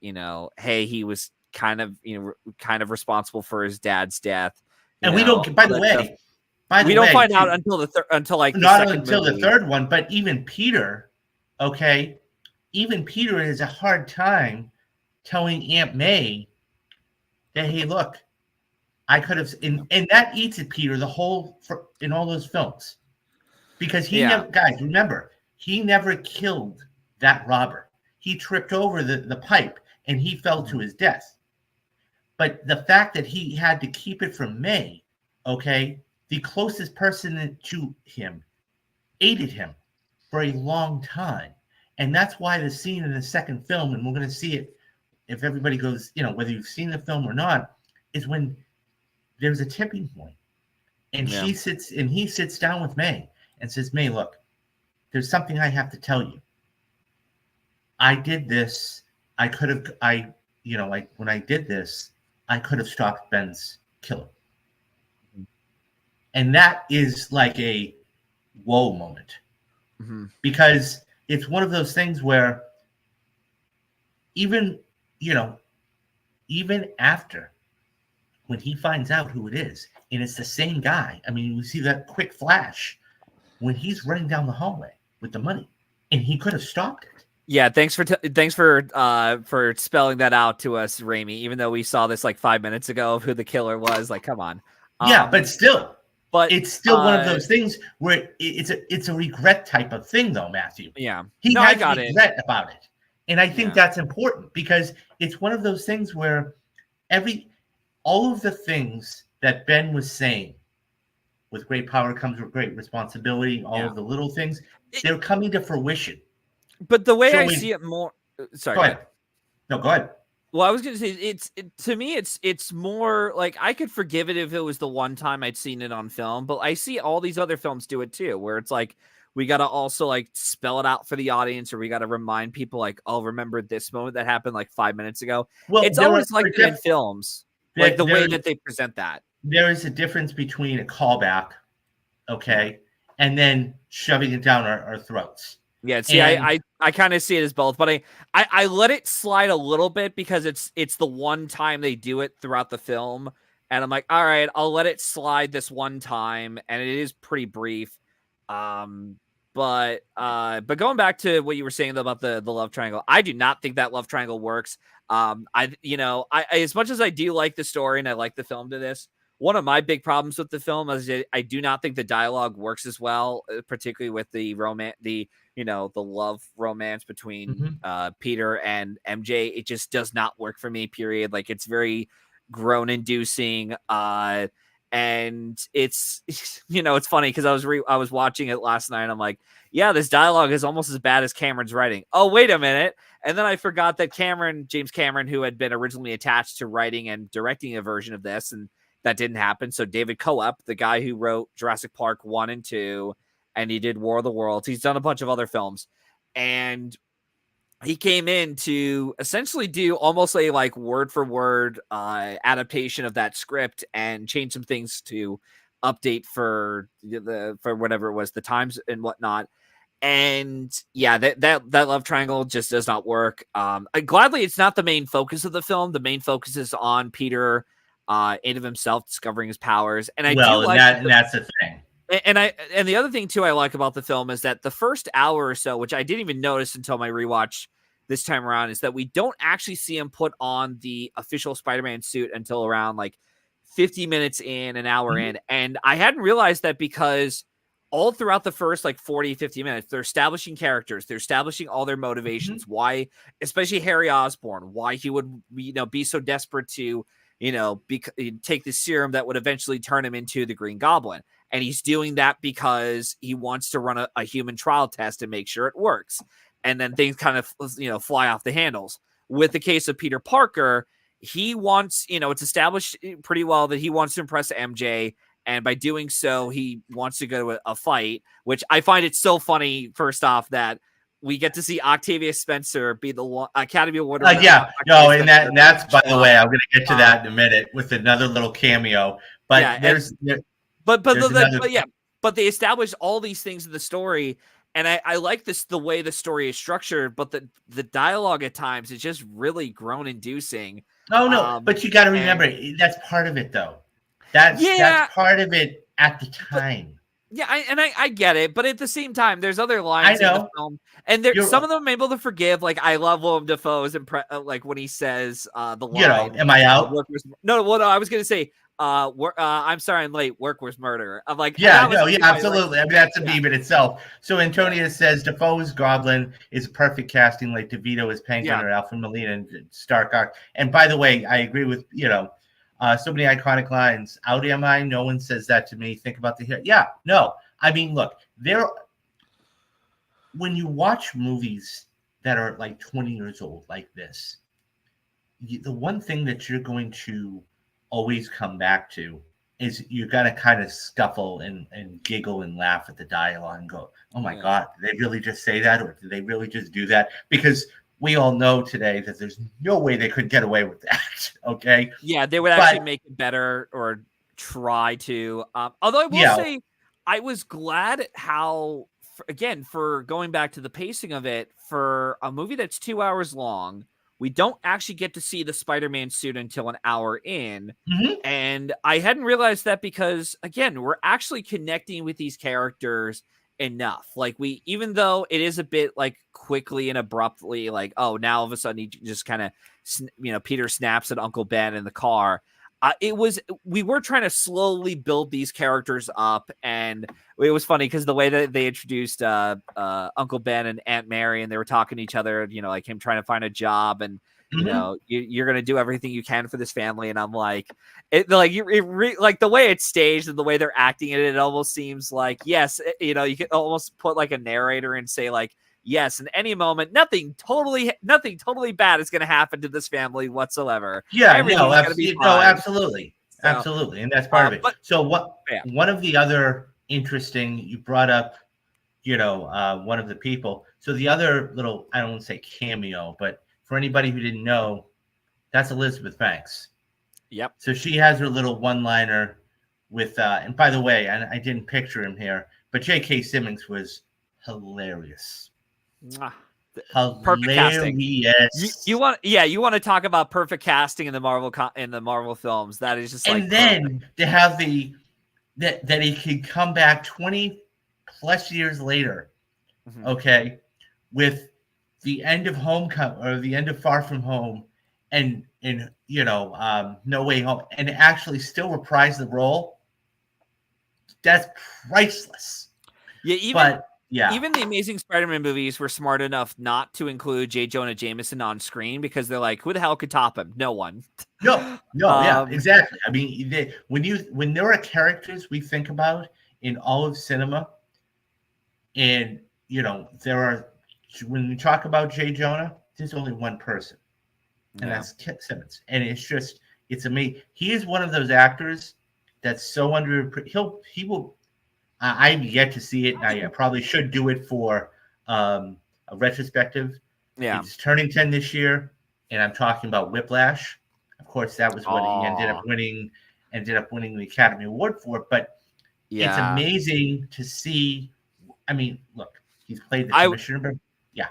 hey, he was kind of responsible for his dad's death. And we don't, by the way, we don't find out until like not until the third one. But even Peter, okay, has a hard time telling Aunt May that, hey, look, I could have, and that eats at Peter in all those films, because guys, remember, he never killed that robber. He tripped over the pipe and he fell to his death. But the fact that he had to keep it from May, okay, the closest person to him aided him for a long time. And that's why the scene in the second film, and we're going to see it if everybody goes, whether you've seen the film or not, is when there's a tipping point. And Yeah. he sits down with May and says, May, look, there's something I have to tell you. I did this. I could have, like when I did this, I could have stopped Ben's killing. And that is like a whoa moment. Mm-hmm. Because it's one of those things where even, even after when he finds out who it is, and it's the same guy. I mean, you see that quick flash when he's running down the hallway with the money, and he could have stopped it. Yeah, thanks for spelling that out to us, Raimi. Even though we saw this like 5 minutes ago of who the killer was, like, come on. Yeah, but still, but it's still one of those things where it's a regret type of thing, though, Matthew. Yeah, He I has got regret about it, and I think that's important because it's one of those things where all of the things that Ben was saying, with great power comes with great responsibility, all of the little things, they're coming to fruition. But the way I see it more, sorry, go ahead. No, go ahead. Well, I was going to say to me, it's more like I could forgive it if it was the one time I'd seen it on film, but I see all these other films do it too, where it's like we got to also like spell it out for the audience, or we got to remind people like, oh, remember this moment that happened like 5 minutes ago. Well, it's always like that in films, like the way that they present that. There is a difference between a callback, okay, and then shoving it down our throats. Yeah, see, I kind of see it as both, but I let it slide a little bit because it's the one time they do it throughout the film, and I'm like, all right, I'll let it slide this one time, and it is pretty brief. But going back to what you were saying about the love triangle, I do not think that love triangle works. I as much as I do like the story and I like the film to this, one of my big problems with the film is I do not think the dialogue works as well, particularly with the romance, the love romance between Peter and MJ. It just does not work for me, period. Like, it's very groan inducing. And it's, it's funny because I was watching it last night. And I'm like, yeah, this dialogue is almost as bad as Cameron's writing. Oh, wait a minute. And then I forgot that James Cameron, who had been originally attached to writing and directing a version of this, and that didn't happen. So David Coep, the guy who wrote Jurassic Park 1 and 2, and he did War of the Worlds. He's done a bunch of other films. And he came in to essentially do almost a like word for word adaptation of that script and change some things to update for whatever it was, the times and whatnot. And yeah, that love triangle just does not work. Gladly, it's not the main focus of the film. The main focus is on Peter and of himself discovering his powers. And I do like and that's the thing. And the other thing too I like about the film is that the first hour or so, which I didn't even notice until my rewatch this time around, is that we don't actually see him put on the official Spider-Man suit until around like 50 minutes in, an hour in. And I hadn't realized that because all throughout the first like 40, 50 minutes, they're establishing characters. They're establishing all their motivations. Why, especially Harry Osborn, why he would, be so desperate to, take the serum that would eventually turn him into the Green Goblin. And he's doing that because he wants to run a human trial test and make sure it works. And then things kind of, fly off the handles. With the case of Peter Parker, he wants, it's established pretty well that he wants to impress MJ. And by doing so, he wants to go to a fight, which I find it so funny, first off, that we get to see Octavia Spencer be the Academy Award winner. And that's, by the way, I'm going to get to that in a minute with another little cameo. But but they established all these things in the story, and I like the way the story is structured, but the dialogue at times is just really groan inducing. Oh no, but you got to remember that's part of it, though. That's part of it at the time. I get it, but at the same time, there's other lines in the film, and some of them I'm able to forgive. Like, I love Willem Dafoe's like when he says the line, "Am I out?" No, I was gonna say, I'm sorry, I'm late. Work was murder. I'm like, absolutely. I mean, that's a meme in itself. So Antonia says Defoe's Goblin is perfect casting, like DeVito is Penguin or Alfred Molina and Stark. And by the way, I agree with so many iconic lines. Out am I? No one says that to me. Think about the hero. Yeah, no. I mean, look, when you watch movies that are like 20 years old like this, the one thing that you're going to always come back to, is you got to kind of scuffle and giggle and laugh at the dialogue and go, oh my God, did they really just say that? Or did they really just do that? Because we all know today that there's no way they could get away with that. Okay. Yeah, they would actually make it better or try to. Although I will say, I was glad how, again, for going back to the pacing of it, for a movie that's 2 hours long, we don't actually get to see the Spider-Man suit until an hour in. Mm-hmm. And I hadn't realized that because, again, we're actually connecting with these characters enough. Like, even though it is a bit like quickly and abruptly, like, oh, now all of a sudden he just kind of, Peter snaps at Uncle Ben in the car. We were trying to slowly build these characters up, and it was funny because the way that they introduced Uncle Ben and Aunt Mary, and they were talking to each other, like him trying to find a job, and you're gonna do everything you can for this family, and I'm like, like the way it's staged and the way they're acting it almost seems like, yes, you could almost put like a narrator and say like, yes, in any moment, nothing totally bad is going to happen to this family whatsoever. Yeah, absolutely, absolutely, and that's part of it. So one of the other interesting, you brought up, one of the people. So the other little, I don't want to say cameo, but for anybody who didn't know, that's Elizabeth Banks. Yep. So she has her little one-liner with, and by the way, I didn't picture him here, but J.K. Simmons was hilarious. Perfect casting. You want to talk about perfect casting in the Marvel films. That is just like, and then perfect. To have that he can come back 20 plus years later, okay, with the end of Homecoming or the end of Far From Home, and No Way Home, and actually still reprise the role. That's priceless. Yeah, even the Amazing Spider-Man movies were smart enough not to include J. Jonah Jameson on screen because they're like, who the hell could top him? No one. No, yeah, exactly. I mean, when there are characters we think about in all of cinema, and there are, when we talk about J. Jonah, there's only one person, and that's Kit Simmons, and it's amazing. He is one of those actors that's so he will. I've yet to see it, and I probably should do it for a retrospective. Yeah. He's turning 10 this year, and I'm talking about Whiplash. Of course, that was what he ended up winning the Academy Award for. But it's amazing to see. I mean, look, he's played the commissioner, but yeah.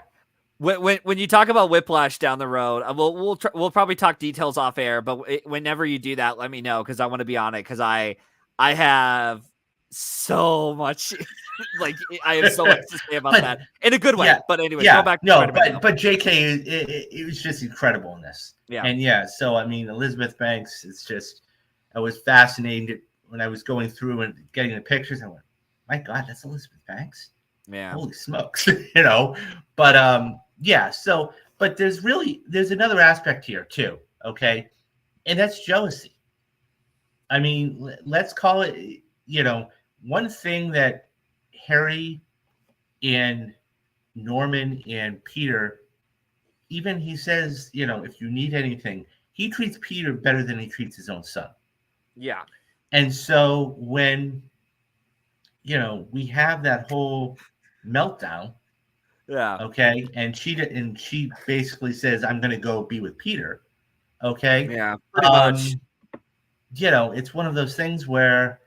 When you talk about Whiplash down the road, we'll probably talk details off air. But whenever you do that, let me know because I want to be on it because I have so much I have so much to say about that in a good way. But anyway, go back to but JK it was just incredible in this. And so I mean Elizabeth Banks, I was fascinated when I was going through and getting the pictures. I went, my God, that's Elizabeth Banks. Yeah. Holy smokes. But but there's another aspect here too, okay? And that's jealousy. I mean, let's call it, one thing that Harry and Norman and Peter, even he says, if you need anything, he treats Peter better than he treats his own son. Yeah. And so when, we have that whole meltdown, okay, and she basically says, I'm going to go be with Peter, okay? Yeah, pretty much. It's one of those things where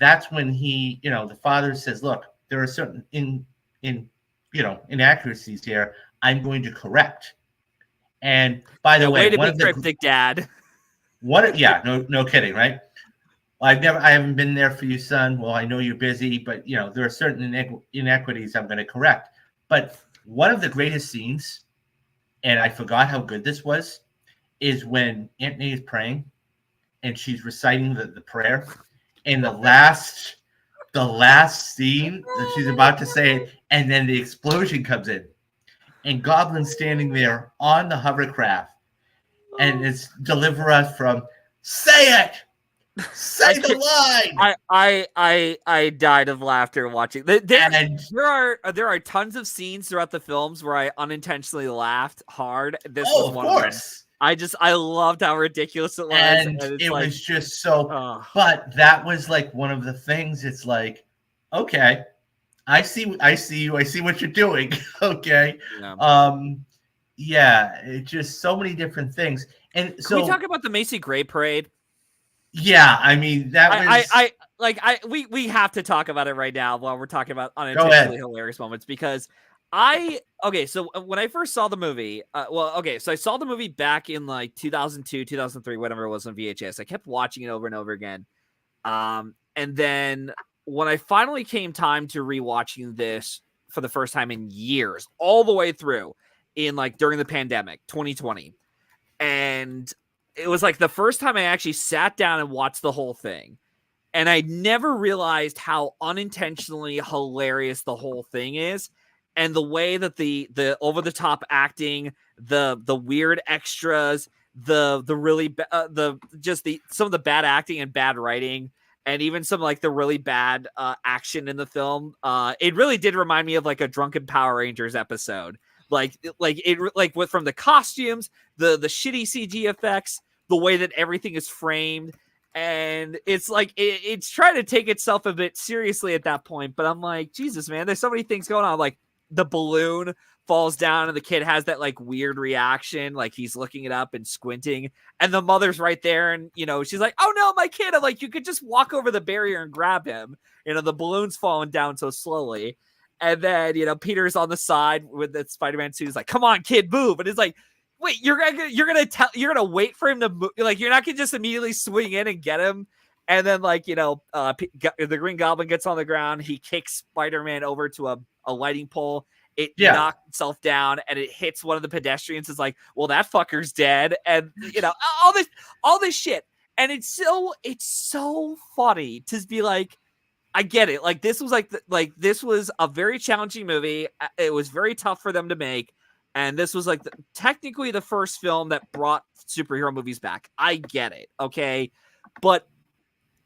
that's when he, the father says, look, there are certain inaccuracies here. I'm going to correct. And by the way, way to be cryptic, Dad. No kidding, right? I haven't been there for you, son. Well, I know you're busy, but there are certain inequities I'm going to correct. But one of the greatest scenes, and I forgot how good this was, is when Aunt May is praying and she's reciting the prayer. And the last scene that she's about to say it, and then the explosion comes in, and Goblin's standing there on the hovercraft, and it's deliver us from say it, say the line. I died of laughter watching. There are tons of scenes throughout the films where I unintentionally laughed hard. This was one of them. I loved how ridiculous it was, And and it's it like, was just so, oh, but that was like one of the things. It's like, okay, I see you, I see what you're doing. Okay. yeah. Yeah, it's just so many different things. And Can we talk so, about the Macy Gray parade? yeah, I mean, that was, We have to talk about it right now while we're talking about go unintentionally ahead. hilarious moments because okay, so when I first saw the movie, so I saw the movie back in like 2002, 2003, whatever it was on VHS. I kept watching it over and over again. And then when I finally came time to rewatching this for the first time in years, all the way through in like during the pandemic, 2020, and it was like the first time I actually sat down and watched the whole thing. And I never realized how unintentionally hilarious the whole thing is, and the way that the over the top acting, the weird extras, the really the just the some of the bad acting and bad writing, and even some like the really bad action in the film. It really did remind me of like a drunken Power Rangers episode. Like with from the costumes, the shitty CG effects, the way that everything is framed, and it's like it's trying to take itself a bit seriously at that point. But I'm like, Jesus, man, there's so many things going on. Like the balloon falls down and the kid has that like weird reaction, like he's looking it up and squinting, and the mother's right there, and she's like, oh no, my kid. I'm like, you could just walk over the barrier and grab him. The balloon's falling down so slowly. And then, Peter's on the side with the Spider-Man suit. He's like, come on, kid, move. And it's like, wait, you're gonna wait for him to move. Like, you're not gonna just immediately swing in and get him. And then, like, the Green Goblin gets on the ground. He kicks Spider-Man over to a lighting pole. It knocks itself down and it hits one of the pedestrians. It's like, well, that fucker's dead. And all this shit. And it's so funny to be like, I get it. Like this was a very challenging movie. It was very tough for them to make, and this was like technically the first film that brought superhero movies back. I get it, okay, but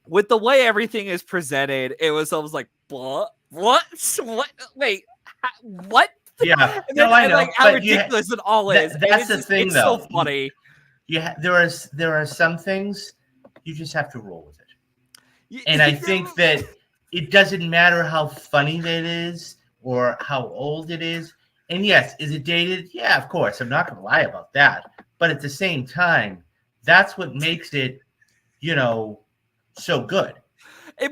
with the way everything is presented, it was almost like what? Wait, what? Yeah, And no, then, I know. like how ridiculous it all is. That's the thing, it's though. So funny. Yeah, there are some things you just have to roll with it, and I think that it doesn't matter how funny that is or how old it is. And yes, is it dated? Yeah, of course. I'm not going to lie about that. But at the same time, that's what makes it, so good.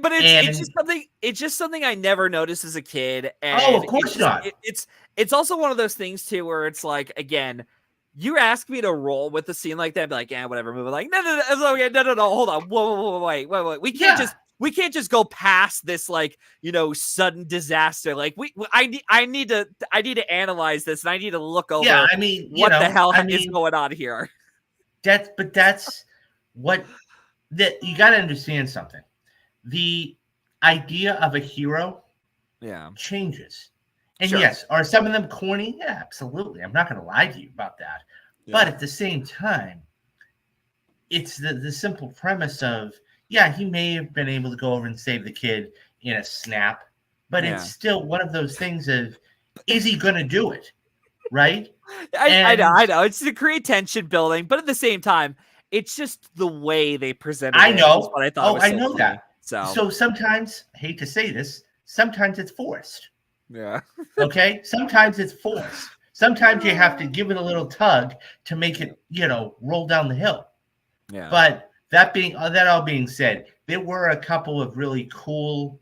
But it's just something I never noticed as a kid. And of course not. It's also one of those things too where it's like, again, you ask me to roll with a scene like that, I'd be like, yeah, whatever, move. Like, no, hold on, whoa, wait. We can't just go past this, like, sudden disaster. Like, I need to analyze this, and I need to look over. Yeah, I mean, what the hell is going on here? That's what that you got to understand something. The idea of a hero, changes. And yes, are some of them corny? Yeah, absolutely. I'm not going to lie to you about that. Yeah. But at the same time, it's the simple premise of, he may have been able to go over and save the kid in a snap, but it's still one of those things of, is he going to do it? Right? I know. It's to create tension building, but at the same time, it's just the way they present it. I know. What I thought I know that. So sometimes, I hate to say this, sometimes it's forced. Yeah. Okay. Sometimes it's forced. Sometimes you have to give it a little tug to make it, roll down the hill. Yeah. But that all being said, there were a couple of really cool.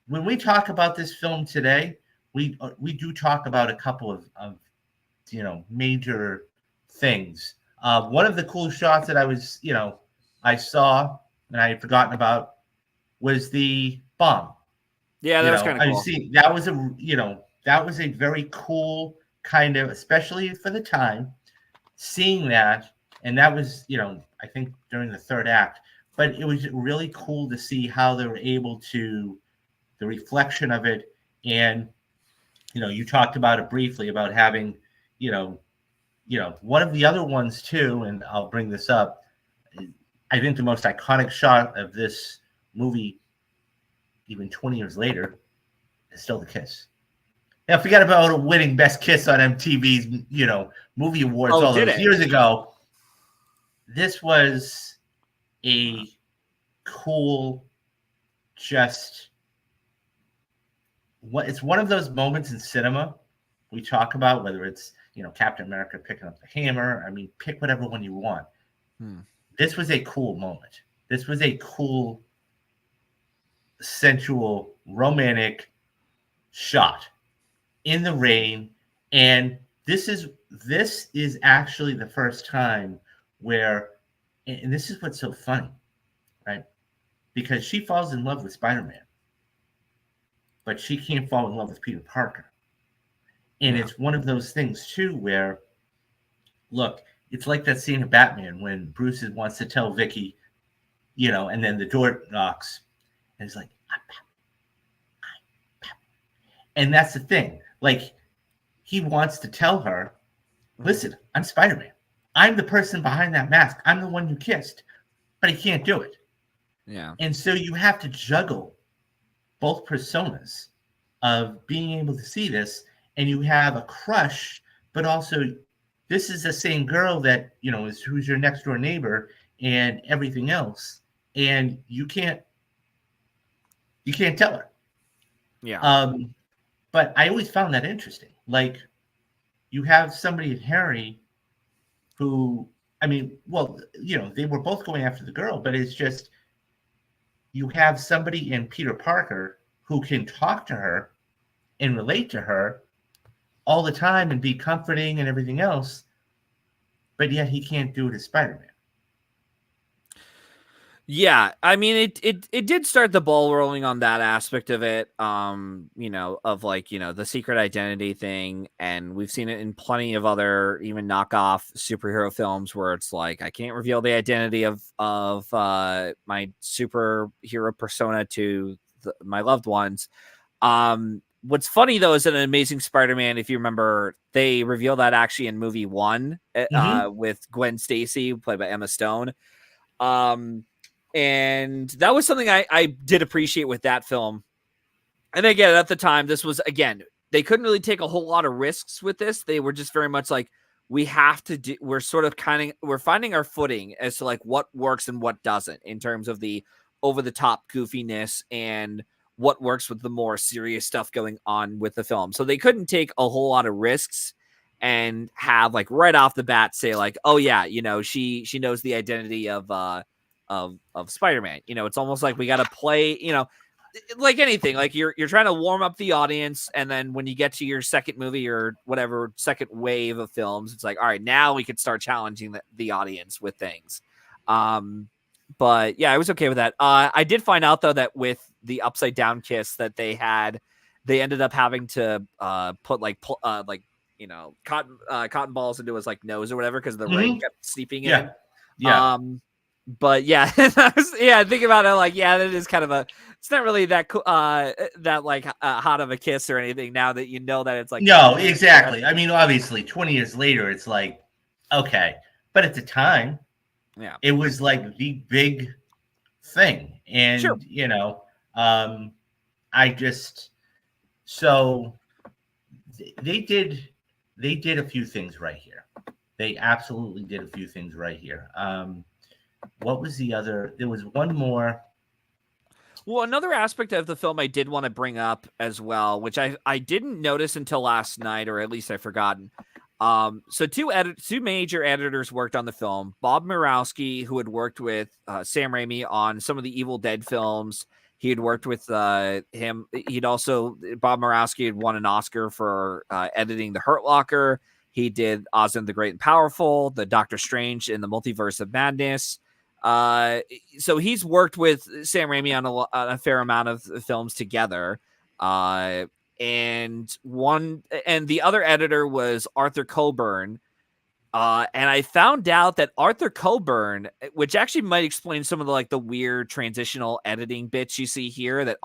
When we talk about this film today, we do talk about a couple of major things. One of the cool shots that I saw and I had forgotten about was the bomb. Yeah, that was kind of cool. That was a very cool kind of, especially for the time, seeing that. And that was, I think during the third act, but it was really cool to see how they were able to, the reflection of it. And, you talked about it briefly about having, one of the other ones too, and I'll bring this up. I think the most iconic shot of this movie, even 20 years later, is still the kiss. Now, forget about winning Best Kiss on MTV's, movie awards all those years ago. this was a cool, just what it's one of those moments in cinema we talk about, whether it's Captain America picking up the hammer. I mean, pick whatever one you want. This was a cool moment. This was a cool, sensual, romantic shot in the rain, and this is actually the first time where, and this is what's so funny, right? Because she falls in love with Spider-Man, but she can't fall in love with Peter Parker. And it's one of those things too where, look, it's like that scene of Batman when Bruce wants to tell Vicky, and then the door knocks, and he's like, I'm Batman. And that's the thing. Like, he wants to tell her, listen, I'm Spider-Man. I'm the person behind that mask. I'm the one you kissed, but he can't do it. Yeah. And so you have to juggle both personas of being able to see this, and you have a crush, but also this is the same girl that, is who's your next door neighbor and everything else. And you can't tell her. Yeah. But I always found that interesting. Like, you have somebody in Harry who, I mean, well, they were both going after the girl, but it's just, you have somebody in Peter Parker who can talk to her and relate to her all the time and be comforting and everything else, but yet he can't do it as Spider-Man. Yeah, I mean, it did start the ball rolling on that aspect of it, of like, the secret identity thing, and we've seen it in plenty of other even knockoff superhero films where it's like, I can't reveal the identity of my superhero persona to my loved ones. What's funny though is that in Amazing Spider-Man, if you remember, they reveal that actually in movie 1 with Gwen Stacy, played by Emma Stone. And that was something I did appreciate with that film. And again, at the time, this was, again, they couldn't really take a whole lot of risks with this. They were just very much like, we're finding our footing as to like what works and what doesn't in terms of the over the top goofiness and what works with the more serious stuff going on with the film. So they couldn't take a whole lot of risks and have like right off the bat say like, oh yeah, she knows the identity of Spider-Man. It's almost like we got to play, like anything, like you're trying to warm up the audience, and then when you get to your second movie or whatever second wave of films, it's like, all right, now we could start challenging the audience with things. But yeah, I was okay with that. I did find out though that with the upside down kiss that they ended up having to put cotton balls into his like nose or whatever because the rain kept seeping in. Yeah. But yeah, think about it like, yeah, that is kind of it's not really that hot of a kiss or anything now that that it's like. No, exactly. I mean, obviously 20 years later, it's like, okay, but at the time, yeah, it was like the big thing. And, sure. So they did a few things right here. They absolutely did a few things right here. What was the other? There was one more. Well, another aspect of the film I did want to bring up as well, which I didn't notice until last night, or at least I've forgotten. So two major editors worked on the film. Bob Murawski, who had worked with Sam Raimi on some of the Evil Dead films. He had worked with him. Bob Murawski had won an Oscar for editing The Hurt Locker. He did Oz and the Great and Powerful, the Doctor Strange in the Multiverse of Madness. So he's worked with Sam Raimi on a fair amount of films together. And the other editor was Arthur Coburn. And I found out that Arthur Coburn, which actually might explain some of the weird transitional editing bits you see here that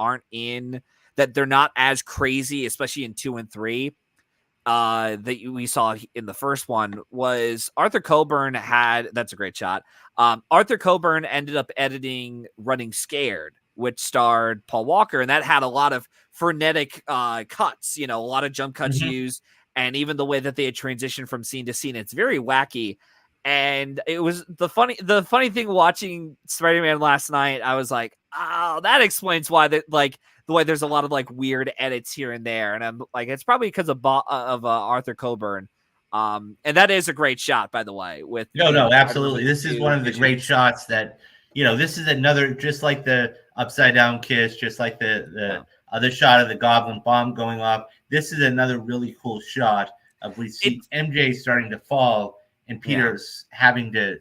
they're not as crazy, especially in 2 and 3. That we saw in the first one was Arthur Coburn that's a great shot. Arthur Coburn ended up editing Running Scared, which starred Paul Walker, and that had a lot of frenetic cuts, a lot of jump cuts used, and even the way that they had transitioned from scene to scene, it's very wacky. And it was the funny thing watching Spider-Man last night. I was like, oh, that explains why the way there's a lot of like weird edits here and there. And I'm like, it's probably because of Arthur Coburn. And that is a great shot, by the way, with No, Spider-Man with absolutely. the This is two one of the great visions. shots that, this is another, just like the upside down kiss, just like Yeah. the other shot of the goblin bomb going off. This is another really cool shot of we see It's MJ starting to fall and yeah, Peter's having to,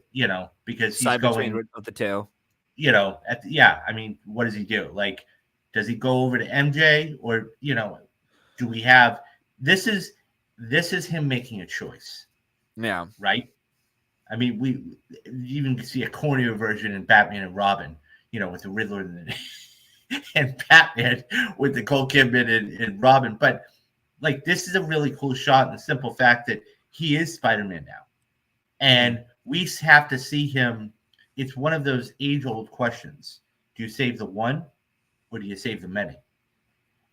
because he's side between going, of the two. I mean, what does he do? Like, does he go over to MJ or, do we have, this is, this is him making a choice, Yeah. right? I mean, we even see a cornier version in Batman and Robin, with the Riddler and Batman with the Cole Kidman and Robin. But like, this is a really cool shot, and the simple fact that he is Spider-Man now, and we have to see him. It's one of those age-old questions: do you save the one, or do you save the many?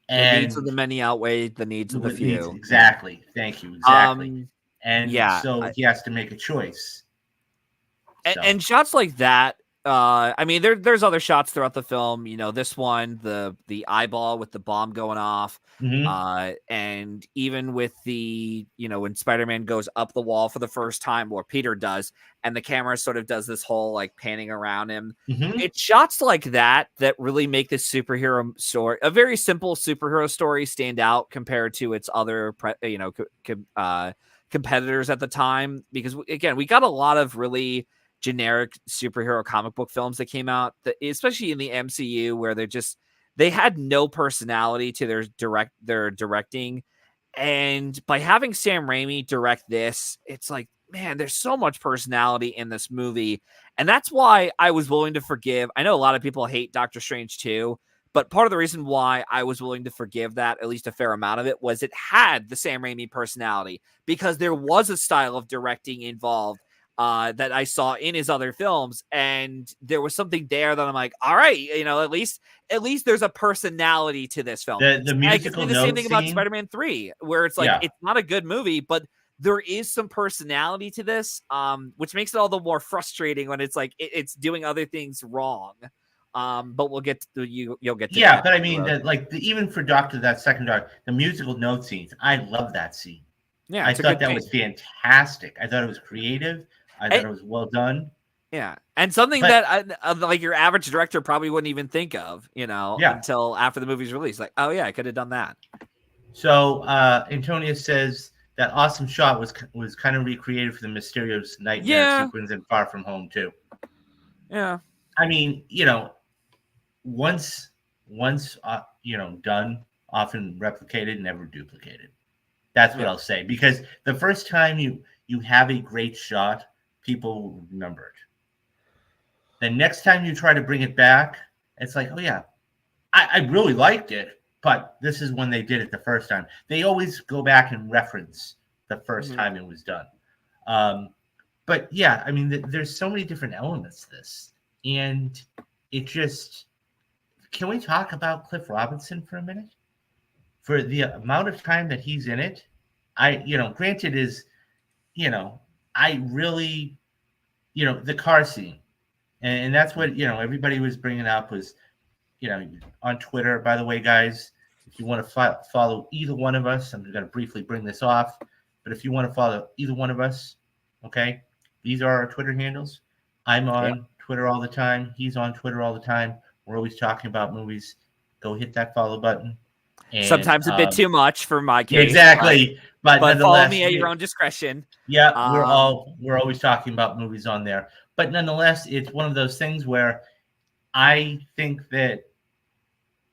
The needs of And the many outweigh the needs of the it needs few. Yeah. exactly. Thank you. Exactly. And Yeah. so he has to make a choice. So. And shots like that, I mean, there's other shots throughout the film. This one, the eyeball with the bomb going off, Mm-hmm. and even with the when Spider-Man goes up the wall for the first time, or Peter does, and the camera sort of does this whole like panning around him. Mm-hmm. It's shots like that that really make this superhero story, a very simple superhero story, stand out compared to its other competitors at the time, because again, we got a lot of really generic superhero comic book films that came out, that, especially in the MCU, where they had no personality to their directing. And by having Sam Raimi direct this, it's like, man, there's so much personality in this movie. And that's why I was willing to forgive. I know a lot of people hate Doctor Strange too, but part of the reason why I was willing to forgive that, at least a fair amount of it, was it had the Sam Raimi personality, because there was a style of directing involved that I saw in his other films, and there was something there that I'm like, all right, at least there's a personality to this film. The I could say musical the same note thing about scene. Spider-Man 3, where it's like, Yeah. it's not a good movie, but there is some personality to this, which makes it all the more frustrating when it's like it's doing other things wrong. But we'll get to you'll get to Yeah, that but I down the mean road. that, like, even for that second Doctor, the musical note scenes, I love that scene. Yeah, I it's a thought good that thing. was fantastic. I thought it was creative. I thought And, it was well done. yeah, and something But that like your average director probably wouldn't even think of, yeah. until after the movie's released. Like, oh yeah, I could have done that. So Antonia says that awesome shot was kind of recreated for the Mysterio's nightmare Yeah, sequence in Far From Home too. yeah. I mean, once done, often replicated, never duplicated. That's what Yeah. I'll say, because the first time you have a great shot, people will remember it. The next time you try to bring it back, it's like, oh yeah, I really liked it, but this is when they did it the first time. They always go back and reference the first Mhm. time it was done. Um, but yeah, I mean, there's so many different elements to this, and it just. Can we talk about Cliff Robinson for a minute? For the amount of time that he's in it, granted is, I really, the car scene, and that's what everybody was bringing up was, on Twitter. By the way, guys, if you want to follow either one of us, I'm going to briefly bring this off. But if you want to follow either one of us, okay, these are our Twitter handles. I'm Yep. on Twitter all the time. He's on Twitter all the time. We're always talking about movies. Go hit that follow button. And Sometimes a bit too much for my yeah, case, exactly. But but follow nonetheless, me at your own discretion. yeah, Um, we're always talking about movies on there. But nonetheless, it's one of those things where I think that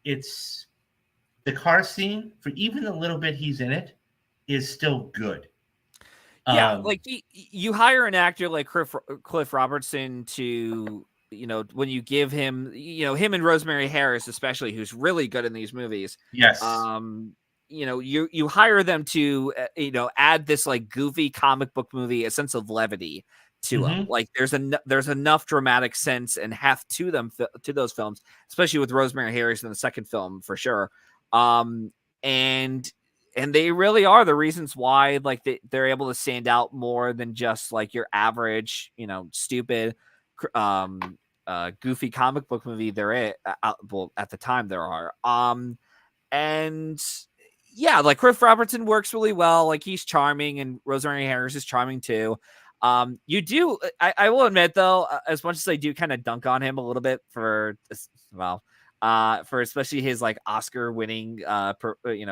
it's the car scene, for even the little bit he's in it, is still good. Yeah, like you hire an actor like Cliff Robertson to, when you give him, him and Rosemary Harris, especially, who's really good in these movies. Yes. You hire them to, add this like goofy comic book movie, a sense of levity to them. Mm-hmm. Like there's enough dramatic sense and heft to them, to those films, especially with Rosemary Harris in the second film for sure. And and they really are the reasons why like they're able to stand out more than just like your average, stupid, goofy comic book movie. Well, at the time there are. And yeah, like Cliff Robertson works really well. Like he's charming, and Rosemary Harris is charming too. I will admit though, as much as I do kind of dunk on him a little bit for especially his like Oscar winning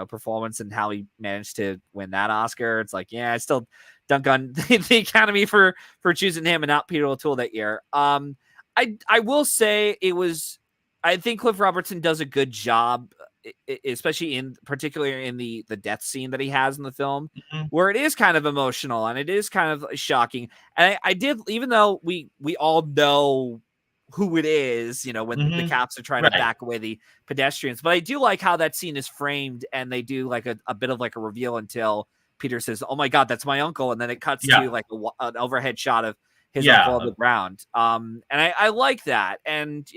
performance and how he managed to win that Oscar. It's like, yeah, I still dunk on the Academy for choosing him and not Peter O'Toole that year. I will say I think Cliff Robertson does a good job, especially particularly in the death scene that he has in the film, Mhm. where it is kind of emotional and it is kind of shocking. And I did, even though we all know who it is, when the Mhm. cops are trying to Right. back away the pedestrians, but I do like how that scene is framed, and they do like a bit of like a reveal until Peter says, "Oh my God, that's my uncle," and then it cuts Yeah. to like an overhead shot of his uncle on Yeah. the ground. And I like that. And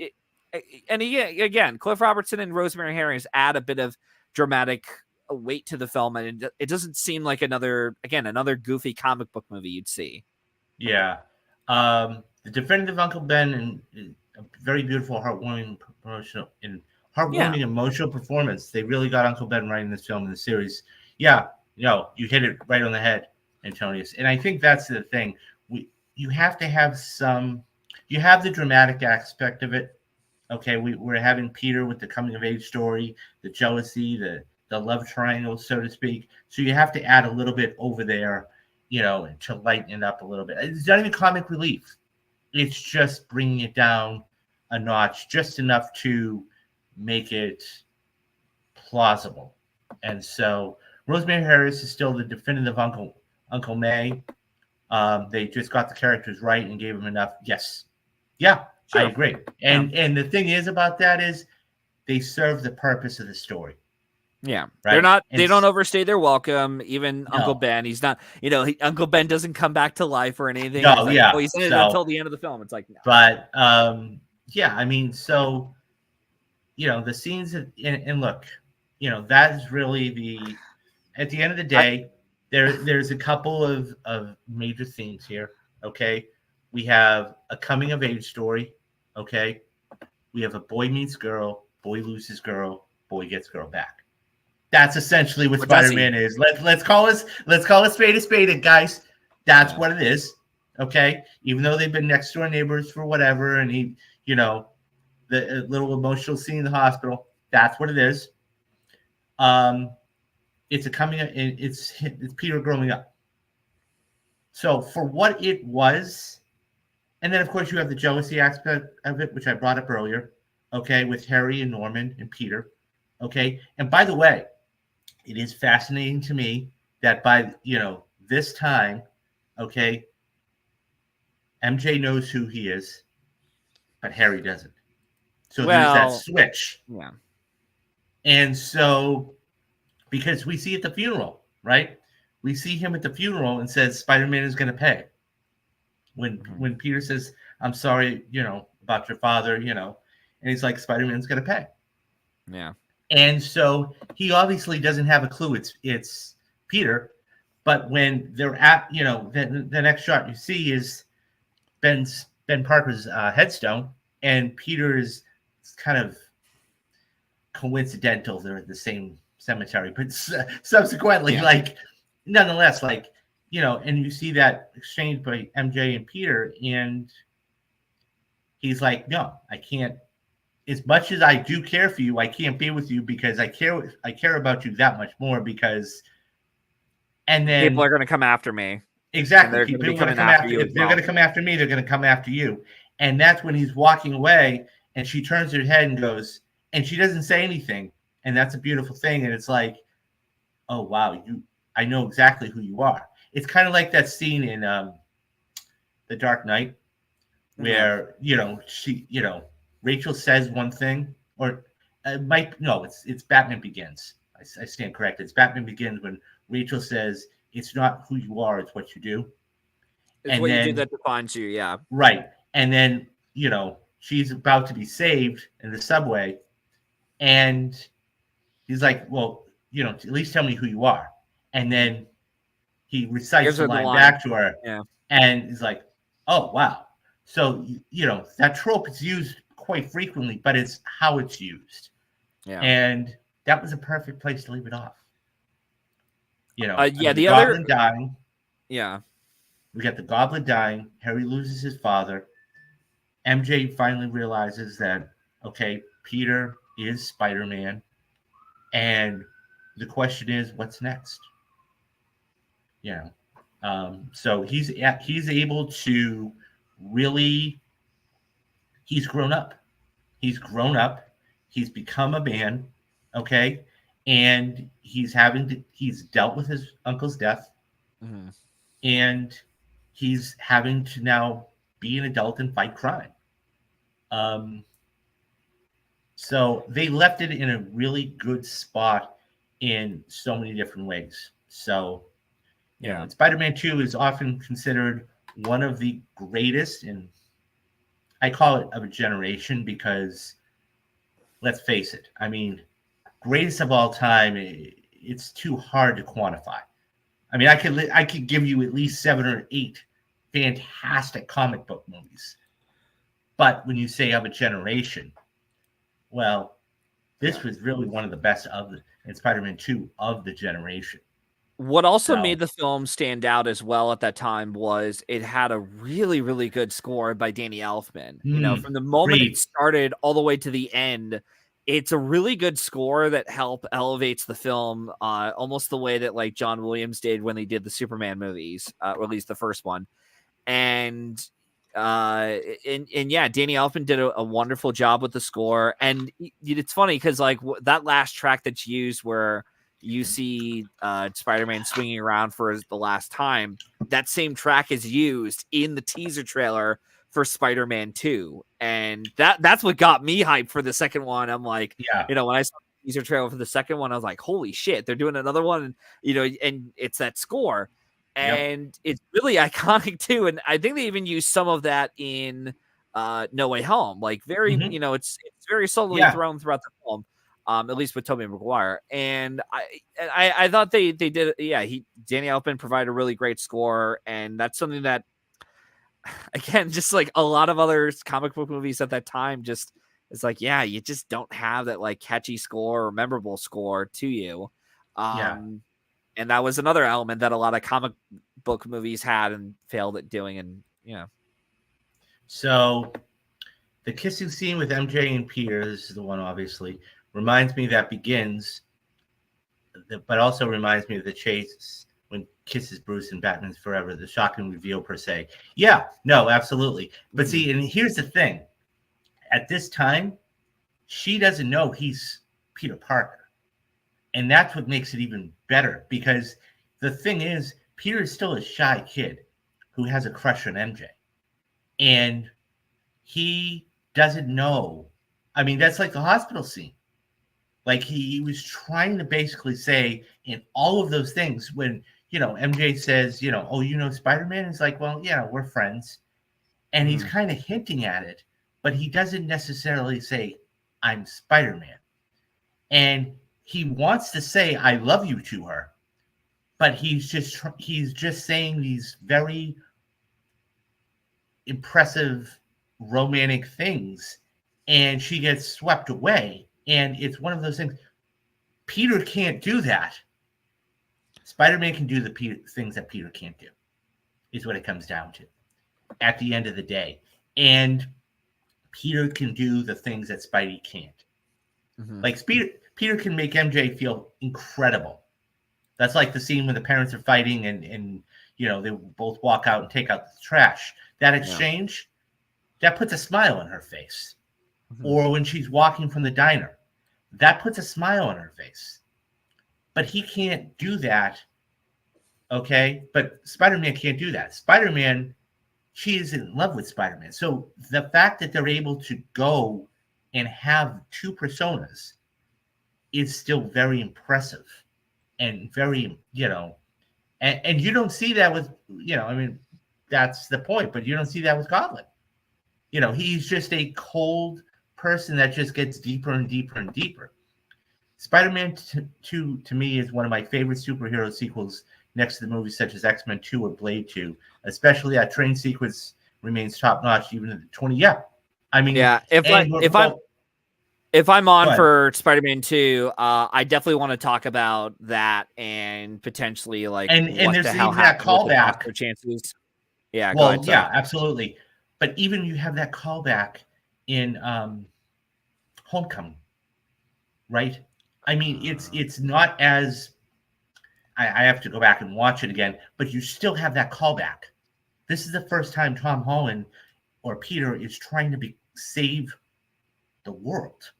again, Cliff Robertson and Rosemary Harris add a bit of dramatic weight to the film, and it doesn't seem like another goofy comic book movie you'd see. Yeah. The Definitive Uncle Ben and a very beautiful, Yeah, heartwarming emotional performance. They really got Uncle Ben right in this film in the series. Yeah, you hit it right on the head, Antonius. And I think that's the thing. You have to have you have the dramatic aspect of it. Okay, we're having Peter with the coming of age story, the jealousy, the love triangle, so to speak. So you have to add a little bit over there, to lighten it up a little bit. It's not even comic relief. It's just bringing it down a notch, just enough to make it plausible. And so Rosemary Harris is still the definitive Uncle May. They just got the characters right and gave them enough. Yes, yeah, I sure. agree. Yeah. And the thing is about that is they serve the purpose of the story, Yeah, right? they don't overstay their welcome. Even Uncle No, Ben, he's not, Uncle Ben doesn't come back to life or anything. And no, he's like, oh, yeah. he's in it So, until the end of the film. It's like, no. but yeah, I mean, so the scenes and look, that is really at the end of the day, there's a couple of major themes here. Okay, we have a coming of age story. Okay, we have a boy meets girl, boy loses girl, boy gets girl back. That's essentially what Or does Spider-Man is. Let's call it a spade, guys. That's what it is. Okay, even though they've been next door neighbors for whatever, and the little emotional scene in the hospital. That's what it is. Um, it's it's Peter growing up. So for what it was, and then of course you have the jealousy aspect of it, which I brought up earlier. Okay, with Harry and Norman and Peter. Okay, and by the way, it is fascinating to me that by this time, okay, MJ knows who he is, but Harry doesn't. So there's that Well, switch. yeah. And so because we see at the funeral, right? We see him at the funeral and says Spider-Man is going to pay. When Peter says, "I'm sorry, about your father," and he's like, "Spider-Man's going to pay." Yeah. And so he obviously doesn't have a clue. It's Peter, but when they're at, the next shot you see is Ben Parker's headstone, and Peter is kind of coincidental. They're at the same cemetery, but subsequently, nonetheless, and you see that exchange by MJ and Peter, and he's like, "No, I can't. As much as I do care for you, I can't be with you because I care about you that much more because." And People then are going to come after me, and exactly, they're going to people be are going to coming come after after. you as If they're well. going to come after me, they're going to come after you. And that's when he's walking away, and she turns her head and goes, and she doesn't say anything, and that's a beautiful thing. And it's like, oh wow, I know exactly who you are. It's kind of like that scene in The Dark Knight where Rachel says one thing, or it's Batman Begins. I stand corrected. It's Batman Begins when Rachel says it's not who you are, it's what you do. It's And what you do then that defines you. Yeah. right, and then she's about to be saved in the subway, and he's like, well, at least tell me who you are. And then he recites Gives the her the line line. back to her, Yeah. and he's like, oh, wow. So, that trope is used quite frequently, but it's how it's used. Yeah. And that was a perfect place to leave it off. Yeah. The The other. goblin dying. Yeah. We got the goblin dying. Harry loses his father. MJ finally realizes that, okay, Peter is Spider-Man. And the question is, what's next? So he's able to really, he's grown up. He's grown up. He's become a man. Okay. And he's dealt with his uncle's death, Mm-hmm. and he's having to now be an adult and fight crime. Um, so they left it in a really good spot in so many different ways. So, Yeah. and Spider-Man 2 is often considered one of the greatest, and I call it of a generation because let's face it, I mean, greatest of all time, it's too hard to quantify. I mean, I could give you at least 7 or 8 fantastic comic book movies. But when you say of a generation, well, this was really one of the best in Spider-Man 2 of the generation. What also So, made the film stand out as well at that time was it had a really, really good score by Danny Elfman. From the moment it agreed. started all the way to the end, it's a really good score that elevates the film, almost the way that like John Williams did when they did the Superman movies, or at least the first one. And and yeah, Danny Elfman did a wonderful job with the score. And it's funny because like that last track that's used where you see Spider-Man swinging around for the last time, that same track is used in the teaser trailer for Spider-Man 2. And that's what got me hyped for the second one. I'm like, Yeah. when I saw the teaser trailer for the second one, I was like, holy shit, they're doing another one. And it's that score. Yep. And it's really iconic too. And I think they even use some of that in No Way Home. Like very, Mm-hmm. it's very subtly Yeah. thrown throughout the film. At least with Tobey Maguire. And I thought they did. Yeah, Danny Elfman provided a really great score, and that's something that, again, just like a lot of other comic book movies at that time, just it's like, yeah, you just don't have that like catchy score or memorable score to you. Yeah. And that was another element that a lot of comic book movies had and failed at doing. And yeah. So the kissing scene with MJ and Peter, this is the one obviously, reminds me that begins, but also reminds me of the chase when kisses Bruce and Batman's Forever, the shocking reveal per se. Yeah, no, absolutely. But see, and here's the thing. At this time, she doesn't know he's Peter Parker. And that's what makes it even better, because the thing is, Peter is still a shy kid who has a crush on MJ. And he doesn't know. I mean, that's like the hospital scene. Like he was trying to basically say in all of those things when, MJ says, oh, Spider-Man? Is like, well, yeah, we're friends. And he's kind of hinting at it, but he doesn't necessarily say, I'm Spider-Man. And he wants to say, I love you to her, but he's just saying these very impressive romantic things, and she gets swept away. And it's one of those things. Peter can't do that. Spider-Man can do the things that Peter can't do, is what it comes down to at the end of the day. And Peter can do the things that Spidey can't. Like Peter can make MJ feel incredible. That's like the scene when the parents are fighting and they both walk out and take out the trash. That exchange, that puts a smile on her face. Or when she's walking from the diner, that puts a smile on her face. But he can't do that, okay? But Spider-Man can't do that. Spider-Man, she is in love with Spider-Man. So the fact that they're able to go and have two personas is still very impressive and very, and you don't see that with, I mean, that's the point, but you don't see that with Goblin. He's just a cold person that just gets deeper and deeper and deeper. Spider-Man 2 to me is one of my favorite superhero sequels next to the movies such as X-Men 2 or Blade 2. Especially that train sequence remains top-notch even in the 20. Yeah. I mean, Yeah, if I'm on for Spider-Man 2, I definitely want to talk about that and potentially like and what there's the hell even that happened with the callback. Oscar chances. Yeah, go Well, ahead. yeah, Sorry. absolutely. But even you have that callback in Homecoming, right? I mean, it's not as I have to go back and watch it again, but you still have that callback. This is the first time Tom Holland or Peter is trying to save the world.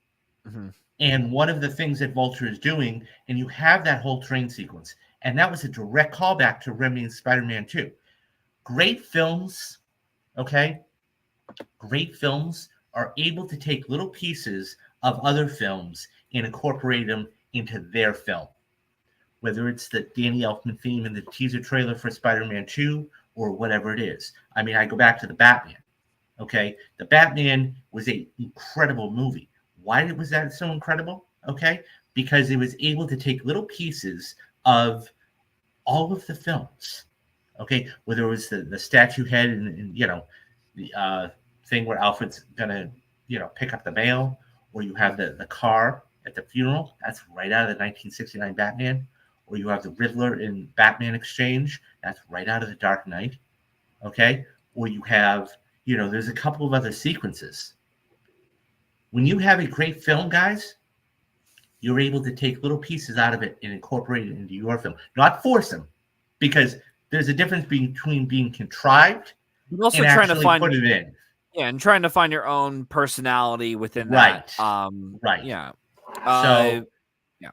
Mm-hmm. And one of the things that Vulture is doing, and you have that whole train sequence, and that was a direct callback to Raimi and Spider-Man 2. Great films, okay? Great films are able to take little pieces of other films and incorporate them into their film. Whether it's the Danny Elfman theme in the teaser trailer for Spider-Man 2 or whatever it is. I mean, I go back to the Batman. Okay, the Batman was an incredible movie. Why was that so incredible? Okay, because it was able to take little pieces of all of the films. Okay, whether it was the statue head and the thing where Alfred's gonna pick up the mail, or you have the car at the funeral. That's right out of the 1969 Batman. Or you have the Riddler in Batman Exchange. That's right out of the Dark Knight. Okay, or you have there's a couple of other sequences. When you have a great film, guys, you're able to take little pieces out of it and incorporate it into your film, not force them, because there's a difference between being contrived but also and trying to actually find put it in. Yeah, and trying to find your own personality within Right. that. Right. Yeah. So, yeah.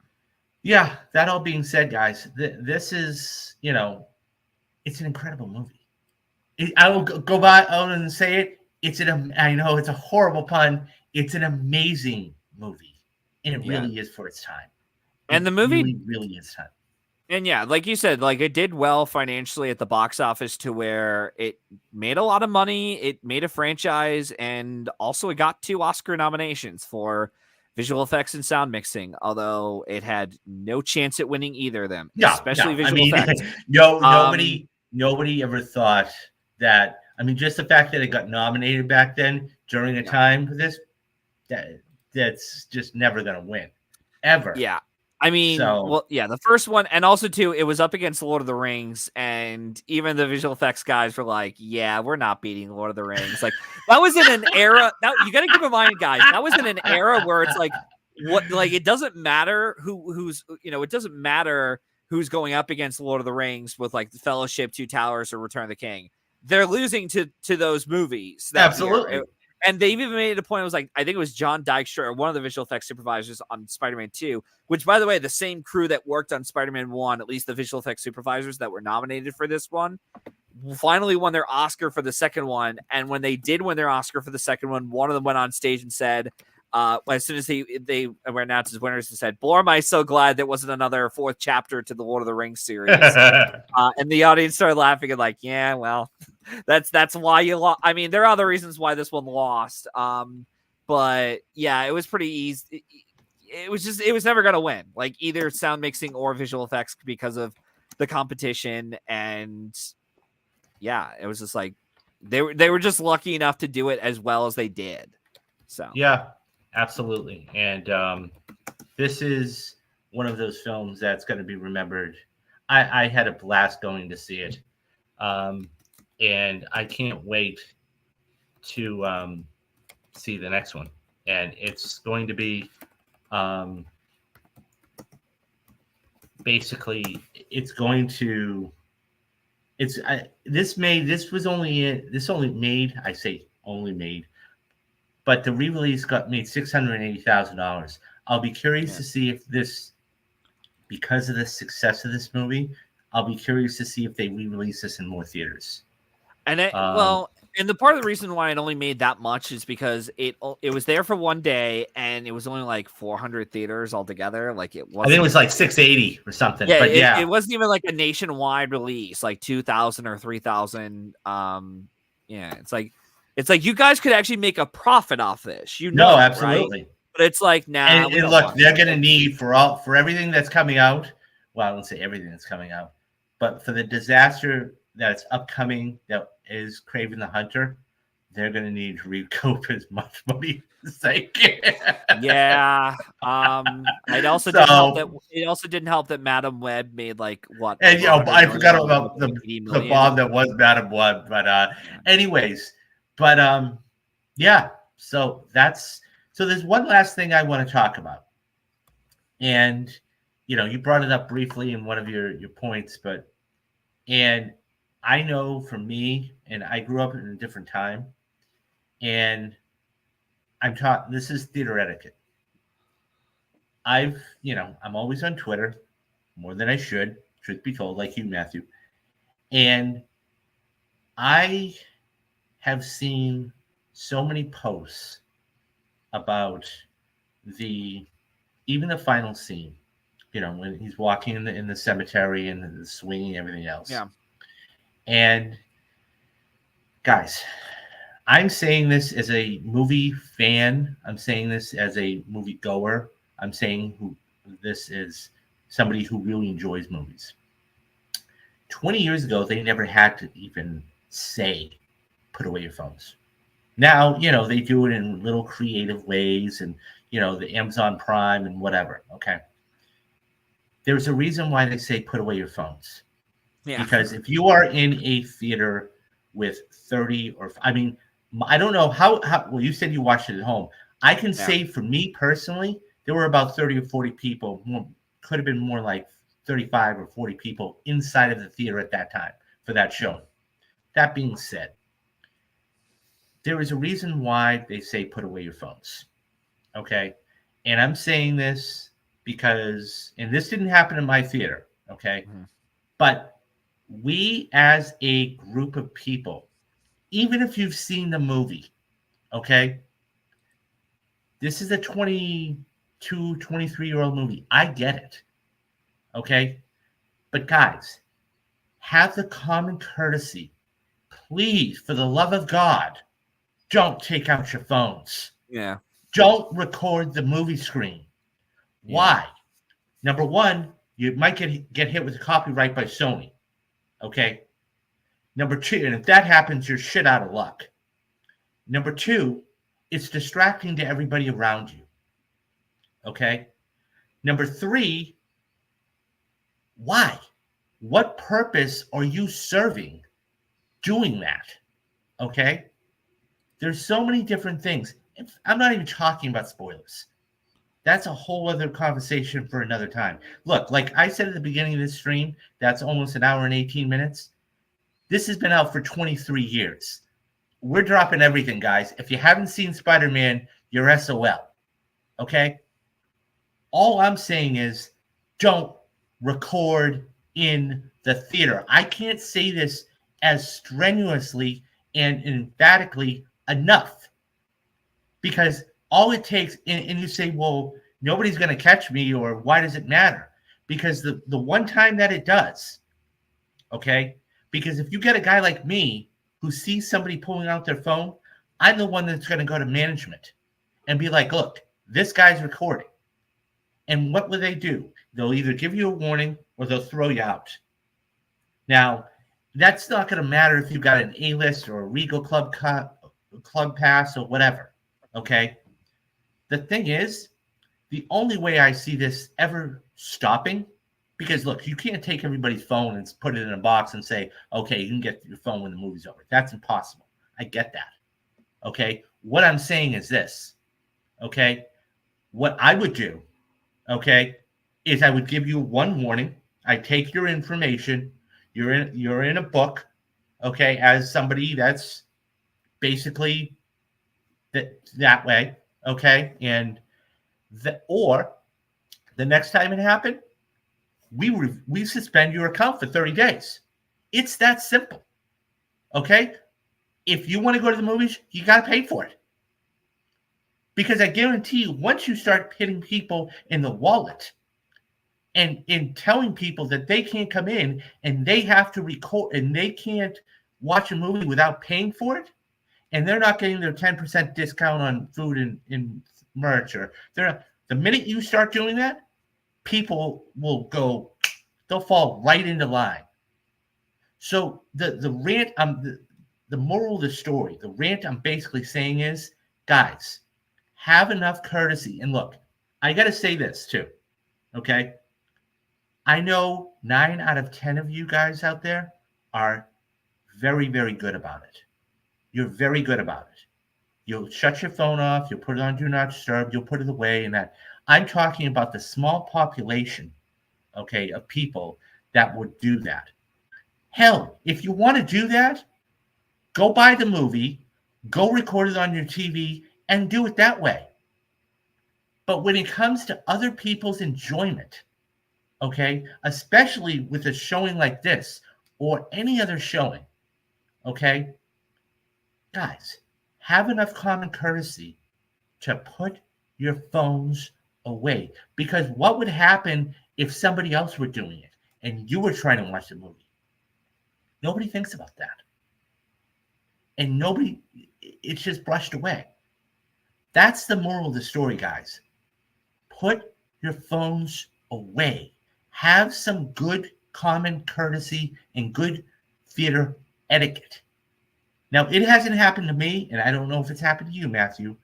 Yeah, that all being said, guys, this is, it's an incredible movie. I will go out and say it. I know it's a horrible pun. It's an amazing movie. And it really is for its time. And It the movie really, really is time. And yeah, like you said, like it did well financially at the box office to where it made a lot of money. It made a franchise, and also it got 2 Oscar nominations for visual effects and sound mixing. Although it had no chance at winning either of them, especially visual effects. Nobody ever thought that. I mean, just the fact that it got nominated back then during a time for this, that's just never going to win, ever. Yeah. I mean, the first one, and also too, it was up against Lord of the Rings, and even the visual effects guys were like, "Yeah, we're not beating Lord of the Rings." Like that was in an era. Now you got to keep in mind, guys, that was in an era where it's like, it doesn't matter who's it doesn't matter who's going up against Lord of the Rings with like the Fellowship, Two Towers, or Return of the King. They're losing to those movies. Absolutely. And they even made it a point. It was like, I think it was John Dykstra, one of the visual effects supervisors on Spider-Man 2, which, by the way, the same crew that worked on Spider-Man 1, at least the visual effects supervisors that were nominated for this one, finally won their Oscar for the second one. And when they did win their Oscar for the second one of them went on stage and said, as soon as they were announced as winners, and said, "Boy, am I so glad there wasn't another 4th chapter to the Lord of the Rings series." And the audience started laughing and like, yeah, well, that's why you lost. I mean, there are other reasons why this one lost. But yeah, it was pretty easy. It was never going to win, like either sound mixing or visual effects because of the competition. And yeah, it was just like they were just lucky enough to do it as well as they did. So yeah, absolutely. And this is one of those films that's going to be remembered. I had a blast going to see it. And I can't wait to see the next one. And it's going to be basically it's going to it's this only made, I say only made, but the re-release made $680,000. I'll be curious to see if this, because of the success of this movie, I'll be curious to see if they re-release this in more theaters. And and the part of the reason why it only made that much is because it was there for one day, and it was only like 400 theaters altogether. Like it was, I think it was like 680 or something. Yeah, but it wasn't even like a nationwide release, like 2,000 or 3,000. Yeah, it's like you guys could actually make a profit off this. No, absolutely. Right? But it's like, nah, we And don't look, want they're that. going to need for everything that's coming out. Well, I won't say everything that's coming out, but for the disaster that's upcoming, that is Craven the Hunter, they're going to need to recoup as much money as they can. Yeah. So, It also didn't help that Madam Web made like what, and over 100 I million forgot on about like 80 the million. bomb that was Madam Web, but Yeah. anyways, but yeah. So there's one last thing I want to talk about, and you brought it up briefly in one of your points, but and I know for me, and I grew up in a different time, and I'm taught this is theater etiquette. I'm always on Twitter more than I should, truth be told, like you, Matthew. And I have seen so many posts about the even the final scene, when he's walking in the cemetery and the swinging and everything else. Yeah. And guys, I'm saying this as a movie fan. I'm saying this as a movie goer. I'm saying who this is somebody who really enjoys movies. 20 years ago, they never had to even say, put away your phones. Now, they do it in little creative ways and, the Amazon Prime and whatever. Okay. There's a reason why they say, put away your phones. Yeah. Because if you are in a theater with 30 or, I mean, I don't know well, you said you watched it at home. I can say for me personally, there were about 30 or 40 people, could have been more like 35 or 40 people inside of the theater at that time for that show. That being said, there is a reason why they say put away your phones. Okay. And I'm saying this because, and this didn't happen in my theater. Okay. Mm-hmm. But we as a group of people, even if you've seen the movie, okay, this is a 22, 23-year-old movie. I get it. Okay. But guys, have the common courtesy. Please, for the love of God, don't take out your phones. Yeah. Don't record the movie screen. Why? Number one, you might get hit with a copyright by Sony. Okay. Number two, and if that happens, you're shit out of luck. Number two, it's distracting to everybody around you. Okay. Number three, why? What purpose are you serving doing that? Okay. There's so many different things. I'm not even talking about spoilers. That's a whole other conversation for another time. Look, like I said at the beginning of this stream, that's almost an hour and 18 minutes. This has been out for 23 years. We're dropping everything, guys. If you haven't seen Spider-Man, you're SOL. Okay? All I'm saying is don't record in the theater. I can't say this as strenuously and emphatically enough, because all it takes, and you say, well, nobody's going to catch me, or why does it matter? Because the one time that it does, okay, because if you get a guy like me who sees somebody pulling out their phone, I'm the one that's going to go to management and be like, look, this guy's recording. And what will they do? They'll either give you a warning or they'll throw you out. Now, that's not going to matter if you've got an A-list or a Regal Club pass or whatever, okay? The thing is, the only way I see this ever stopping, because look, you can't take everybody's phone and put it in a box and say, okay, you can get your phone when the movie's over. That's impossible. I get that. Okay. What I'm saying is this. Okay. What I would do, okay, is I would give you one warning. I take your information. You're in a book, okay, as somebody that's basically that way, okay, and or the next time it happened, we suspend your account for 30 days. It's that simple. Okay? If you want to go to the movies, you got to pay for it. Because I guarantee you, once you start hitting people in the wallet and in telling people that they can't come in and they have to record and they can't watch a movie without paying for it, and they're not getting their 10% discount on food in merch or the minute you start doing that, people will go, they'll fall right into line. So the rant, the moral of the story, the rant I'm basically saying is, guys, have enough courtesy. And look, I got to say this too, okay? I know 9 out of 10 of you guys out there are very, very good about it. You're very good about it. You'll shut your phone off, you'll put it on do not disturb, you'll put it away, and that. I'm talking about the small population, okay, of people that would do that. Hell, if you want to do that, go buy the movie, go record it on your TV, and do it that way. But when it comes to other people's enjoyment, okay, especially with a showing like this or any other showing, okay, guys, have enough common courtesy to put your phones away. Because what would happen if somebody else were doing it and you were trying to watch the movie? Nobody thinks about that. And nobody, it's just brushed away. That's the moral of the story, guys. Put your phones away. Have some good common courtesy and good theater etiquette. Now, it hasn't happened to me, and I don't know if it's happened to you, Matthew,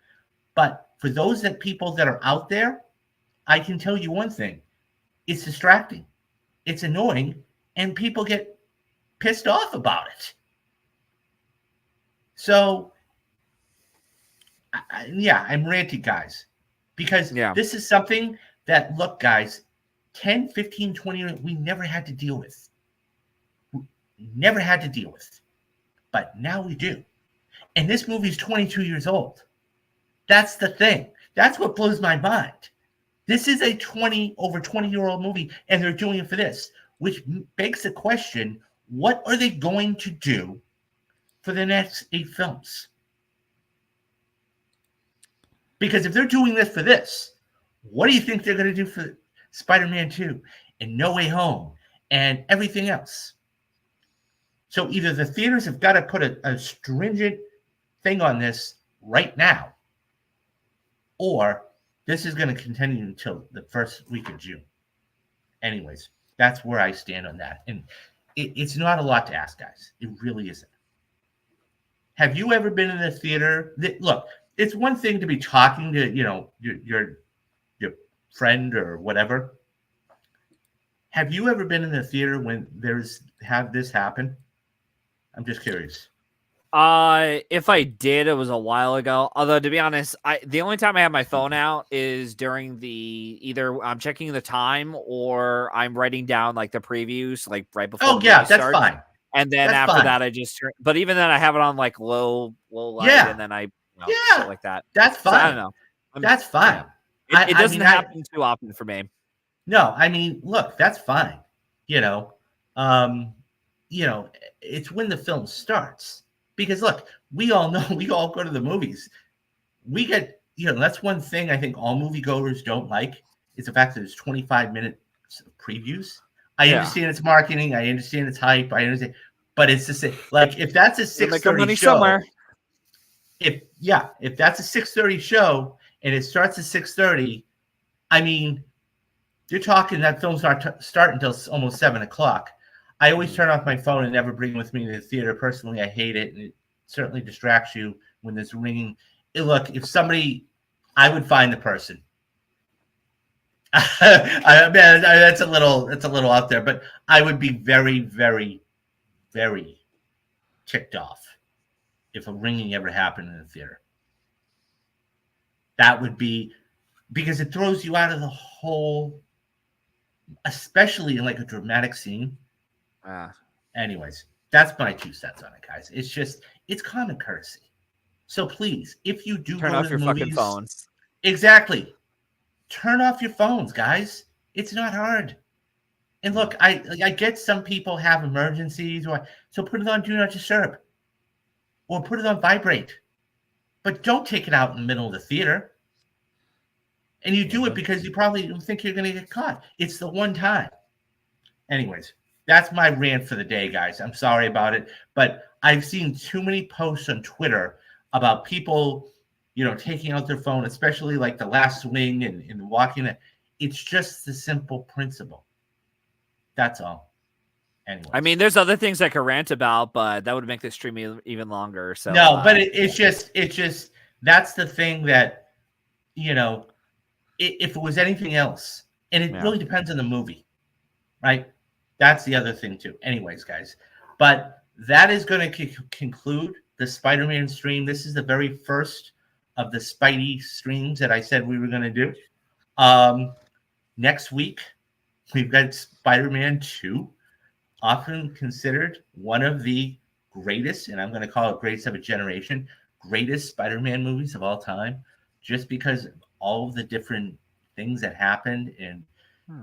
but for those people that are out there, I can tell you one thing. It's distracting. It's annoying, and people get pissed off about it. So, I'm ranting, guys, because this is something that, look, guys, 10, 15, 20 years, we never had to deal with. Never had to deal with. But now we do. And this movie's 22 years old. That's the thing. That's what blows my mind. This is a over 20-year-old movie, and they're doing it for this, which begs the question, what are they going to do for the next 8 films? Because if they're doing this for this, what do you think they're going to do for Spider-Man 2 and No Way Home and everything else? So either the theaters have got to put a stringent thing on this right now, or this is going to continue until the first week of June. Anyways, that's where I stand on that. And it's not a lot to ask, guys. It really isn't. Have you ever been in a theater? Look, it's one thing to be talking to, your friend or whatever. Have you ever been in a theater when have this happen? I'm just curious. If I did, it was a while ago. Although, to be honest, the only time I have my phone out is during either I'm checking the time or I'm writing down like the previews, like right before. Oh yeah, that's fine. And then after that, I just turn. But even then, I have it on like low light, and then I shit like that. That's fine. So, I don't know. That's fine. It doesn't happen too often for me. No, I mean, look, that's fine. It's when the film starts. Because look, we all know, we all go to the movies. We get, that's one thing I think all moviegoers don't like is the fact that there's 25 minutes of previews. I understand it's marketing. I understand it's hype. I understand, but it's the same. Like if that's a 6:30 show, somewhere. If that's a 6:30 show and it starts at 6:30, I mean, you're talking that film's not start until almost 7:00. I always turn off my phone and never bring with me to the theater. Personally, I hate it, and it certainly distracts you when there's ringing. Look, if somebody, I would find the person. That's a little out there, but I would be very, very, very ticked off if a ringing ever happened in the theater. That would be because it throws you out of the whole, especially in like a dramatic scene. Anyways, that's my 2 cents on it, guys. It's common courtesy. So please, if you do turn off your fucking phones. Exactly. Turn off your phones, guys. It's not hard. And look, I get some people have emergencies, so put it on do not disturb. Or put it on vibrate. But don't take it out in the middle of the theater. And you do it because you probably think you're going to get caught. It's the one time. Anyways. That's my rant for the day, guys. I'm sorry about it, but I've seen too many posts on Twitter about people taking out their phone, especially like the last swing and walking it. It's just the simple principle. That's all. I Anyways. mean, there's other things I could rant about, but that would make this stream even longer. So No, but it's just that's the thing that, you know, if it was anything else, and it really depends on the movie, right? That's the other thing too. Anyways, guys, but that is going to conclude the Spider-Man stream. This is the very first of the Spidey streams that I said we were going to do. Next week, we've got Spider-Man 2, often considered one of the greatest, and I'm going to call it greatest of a generation, greatest Spider-Man movies of all time, just because of all of the different things that happened and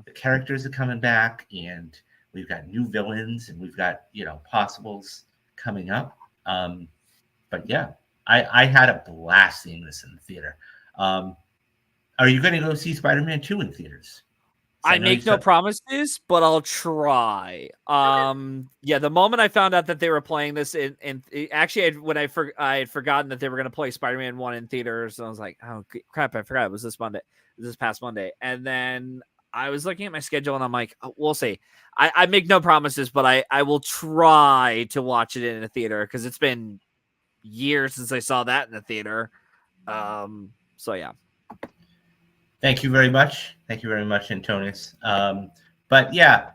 the characters are coming back, and we've got new villains, and we've got possibles coming up. But yeah, I had a blast seeing this in the theater. Are you going to go see Spider-Man 2 in theaters? I make no promises, but I'll try. Yeah, the moment I found out that they were playing this in actually, when I had forgotten that they were going to play Spider-Man 1 in theaters, and I was like, oh crap, I forgot it was this Monday, this past Monday. And then I was looking at my schedule, and I'm like, oh, we'll see. I make no promises, but I will try to watch it in a theater, because it's been years since I saw that in the theater. So yeah. Thank you very much. Thank you very much, Antonius. But yeah,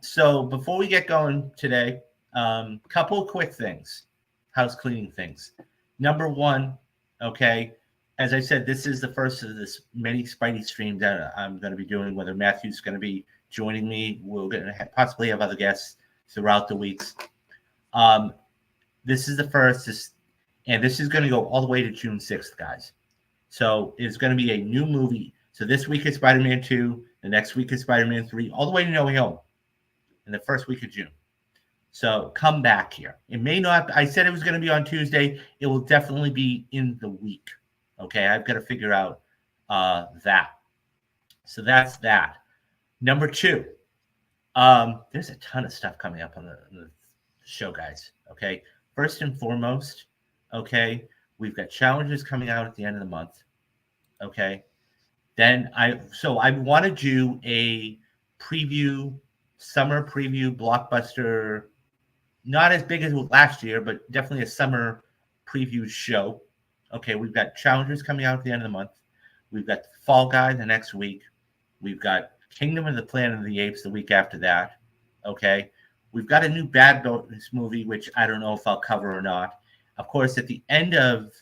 so before we get going today, couple of quick things, house cleaning things. Number one, okay, as I said, this is the first of this many Spidey streams that I'm going to be doing, whether Matthew's going to be joining me. We're going to possibly have other guests throughout the weeks. This is the first, and this is going to go all the way to June 6th, guys. So it's going to be a new movie. So this week is Spider-Man 2. The next week is Spider-Man 3, all the way to No Way Home in the first week of June. So come back here. It may not, I said it was going to be on Tuesday. It will definitely be in the week. Okay, I've got to figure out that. So that's that. Number 2, there's a ton of stuff coming up on the show, guys. Okay, first and foremost, okay, we've got challenges coming out at the end of the month. Okay. Then I want to do a summer preview blockbuster, not as big as last year, but definitely a summer preview show. Okay. We've got challenges coming out at the end of the month. We've got Fall Guy the next week. We've got Kingdom of the Planet of the Apes the week after that. Okay. We've got a new Bad Boys movie, which I don't know if I'll cover or not. Of course, at the end of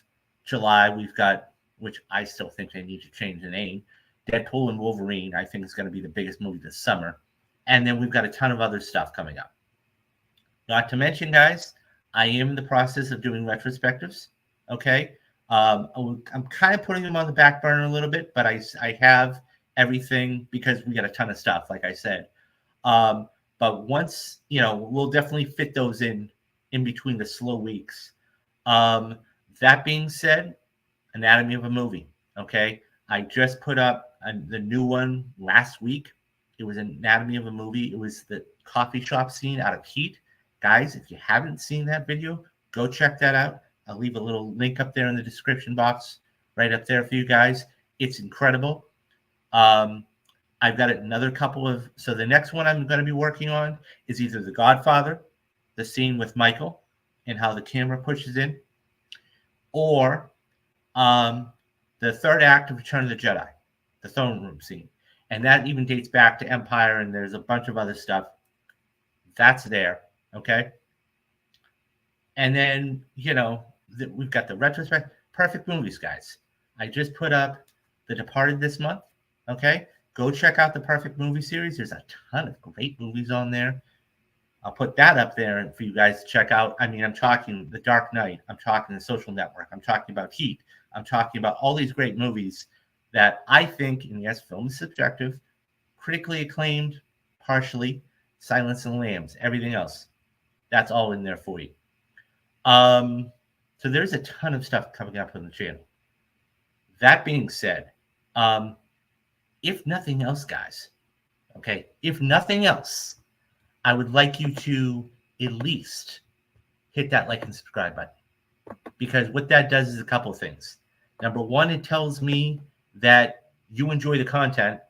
July, we've got, which I still think they need to change the name, Deadpool and Wolverine. I think is going to be the biggest movie this summer. And then we've got a ton of other stuff coming up. Not to mention, guys, I am in the process of doing retrospectives. Okay. I'm kind of putting them on the back burner a little bit, but I have everything because we got a ton of stuff, like I said. But once, we'll definitely fit those in between the slow weeks. That being said, Anatomy of a Movie. Okay. I just put up the new one last week. It was Anatomy of a Movie. It was the coffee shop scene out of Heat. Guys, if you haven't seen that video, go check that out. I'll leave a little link up there in the description box right up there for you guys. It's incredible. I've got another couple of, so the next one I'm going to be working on is either The Godfather, the scene with Michael and how the camera pushes in, or the third act of Return of the Jedi, the throne room scene. And that even dates back to Empire, and there's a bunch of other stuff. That's there, okay? And then, we've got the retrospect. Perfect movies, guys. I just put up The Departed this month, okay? Go check out the Perfect Movie series. There's a ton of great movies on there. I'll put that up there for you guys to check out. I mean, I'm talking The Dark Knight. I'm talking The Social Network. I'm talking about Heat. I'm talking about all these great movies that I think, and yes, film is subjective, critically acclaimed, partially, Silence of the Lambs, everything else. That's all in there for you. So there's a ton of stuff coming up on the channel. That being said, if nothing else, guys, okay, if nothing else, I would like you to at least hit that like and subscribe button, because what that does is a couple of things. Number one, it tells me that you enjoy the content,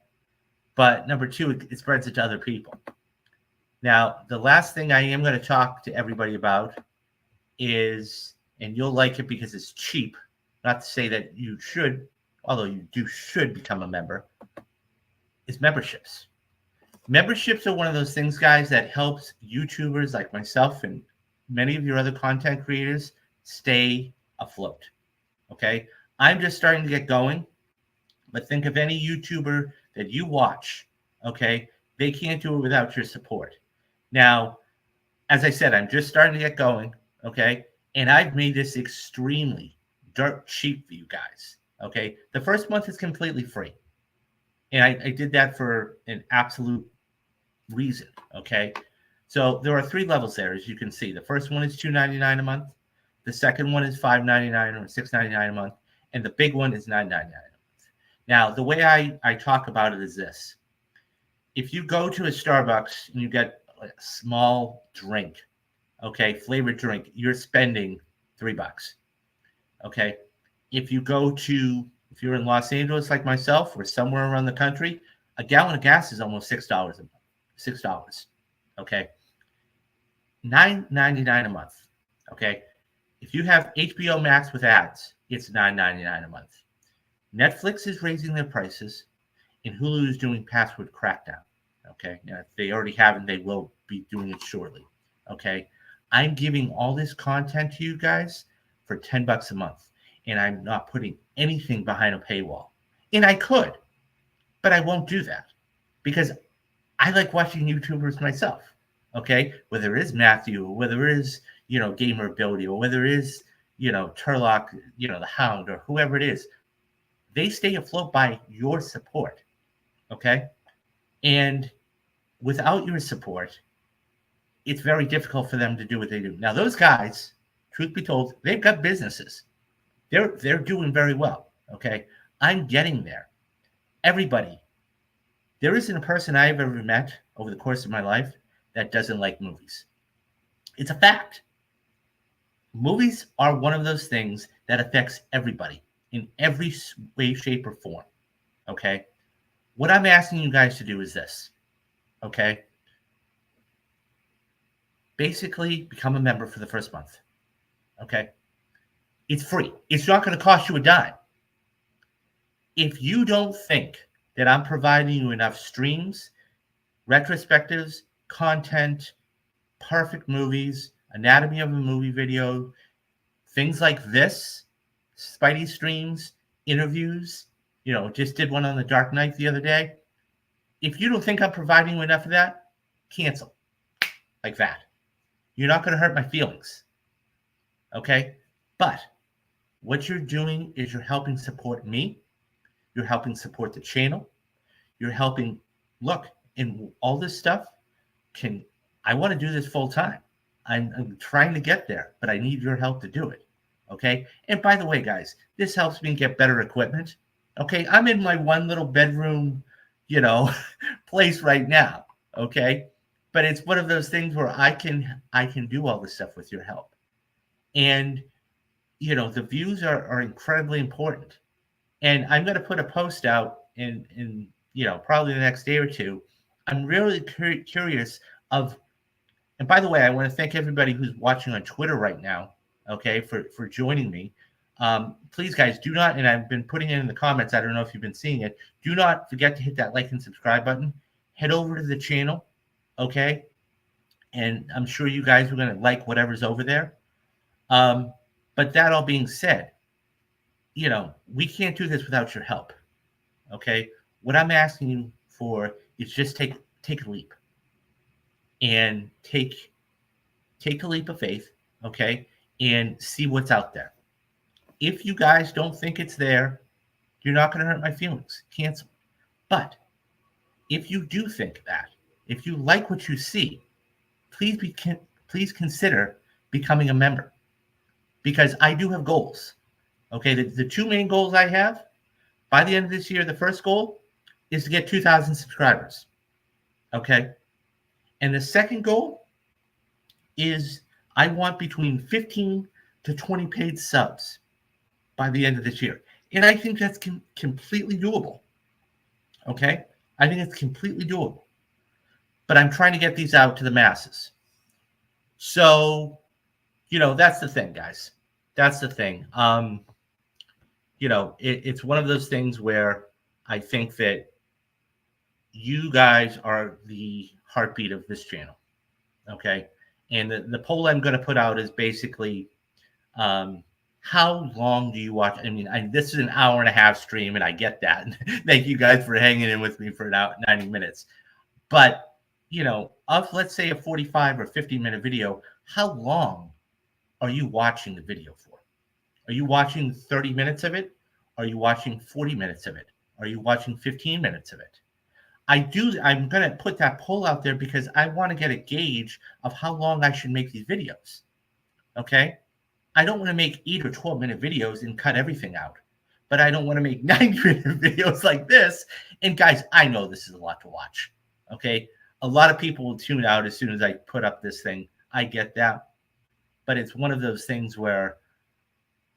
but number two, it spreads it to other people. Now, the last thing I am going to talk to everybody about is, and you'll like it because it's cheap, not to say that you should, although you should become a member, is memberships. Memberships are one of those things, guys, that helps YouTubers like myself and many of your other content creators stay afloat. Okay. I'm just starting to get going, but think of any YouTuber that you watch. Okay. They can't do it without your support. Now, as I said, I'm just starting to get going. Okay. And I've made this extremely dirt cheap for you guys. Okay. The first month is completely free. And I did that for an absolute reason. Okay. So there are 3 levels there, as you can see. The first one is $2.99 a month. The second one is $5.99 or $6.99 a month. And the big one is $9.99 a month. Now, the way I talk about it is this. If you go to a Starbucks and you get a small drink, okay, flavored drink, you're spending $3. Okay. If you're in Los Angeles like myself or somewhere around the country, a gallon of gas is almost $6 a month. $6. Okay. $9.99 a month. Okay. If you have HBO Max with ads, it's $9.99 a month. Netflix is raising their prices, and Hulu is doing password crackdown. Okay. Now, if they already haven't, they will be doing it shortly. Okay. I'm giving all this content to you guys for $10 a month, and I'm not putting anything behind a paywall. And I could, but I won't do that because I like watching YouTubers myself. Okay. Whether it is Matthew, or whether it is, Gamer Ability, or whether it is, Turlock, the Hound, or whoever it is, they stay afloat by your support. Okay. And without your support, it's very difficult for them to do what they do. Now, those guys, truth be told, they've got businesses. They're doing very well. Okay. I'm getting there. Everybody. There isn't a person I've ever met over the course of my life that doesn't like movies. It's a fact. Movies are one of those things that affects everybody in every way, shape, or form. Okay. What I'm asking you guys to do is this. Okay. Basically, become a member for the first month. Okay. It's free. It's not going to cost you a dime. If you don't think that I'm providing you enough streams, retrospectives, content, perfect movies, anatomy of a movie video, things like this, Spidey streams, interviews, just did one on the Dark Knight the other day. If you don't think I'm providing you enough of that, cancel. Like that. You're not going to hurt my feelings. Okay? But what you're doing is you're helping support me. You're helping support the channel. You're helping, look, in all this stuff, I want to do this full time. I'm trying to get there, but I need your help to do it. Okay. And by the way, guys, this helps me get better equipment. Okay. I'm in my one little bedroom, place right now. Okay. But it's one of those things where I can do all this stuff with your help. And, the views are incredibly important. And I'm going to put a post out in probably the next day or two. I'm really curious of, and by the way, I want to thank everybody who's watching on Twitter right now, okay, for joining me. Please, guys, do not, and I've been putting it in the comments, I don't know if you've been seeing it, do not forget to hit that like and subscribe button. Head over to the channel, okay? And I'm sure you guys are going to like whatever's over there. But that all being said, we can't do this without your help, okay? What I'm asking you for is just take a leap. And take a leap of faith, okay, and see what's out there. If you guys don't think it's there, you're not going to hurt my feelings. Cancel. But if you do think that, if you like what you see, please consider becoming a member, because I do have goals. Okay, the 2 main goals I have by the end of this year, the first goal is to get 2,000 subscribers. Okay. And the second goal is I want between 15 to 20 paid subs by the end of this year. And I think that's completely doable. Okay? I think it's completely doable. But I'm trying to get these out to the masses. So, that's the thing, guys. That's the thing. It's one of those things where I think that you guys are the heartbeat of this channel. Okay. And the poll I'm going to put out is basically um, how long do you watch? I mean, this is an hour and a half stream, and I get that. Thank you guys for hanging in with me for an hour, 90 minutes. But, of let's say a 45 or 50-minute video, how long are you watching the video for? Are you watching 30 minutes of it? Are you watching 40 minutes of it? Are you watching 15 minutes of it? I'm going to put that poll out there because I want to get a gauge of how long I should make these videos. Okay. I don't want to make 8 or 12-minute videos and cut everything out, but I don't want to make 90-minute videos like this. And guys, I know this is a lot to watch. Okay. A lot of people will tune out as soon as I put up this thing. I get that. But it's one of those things where,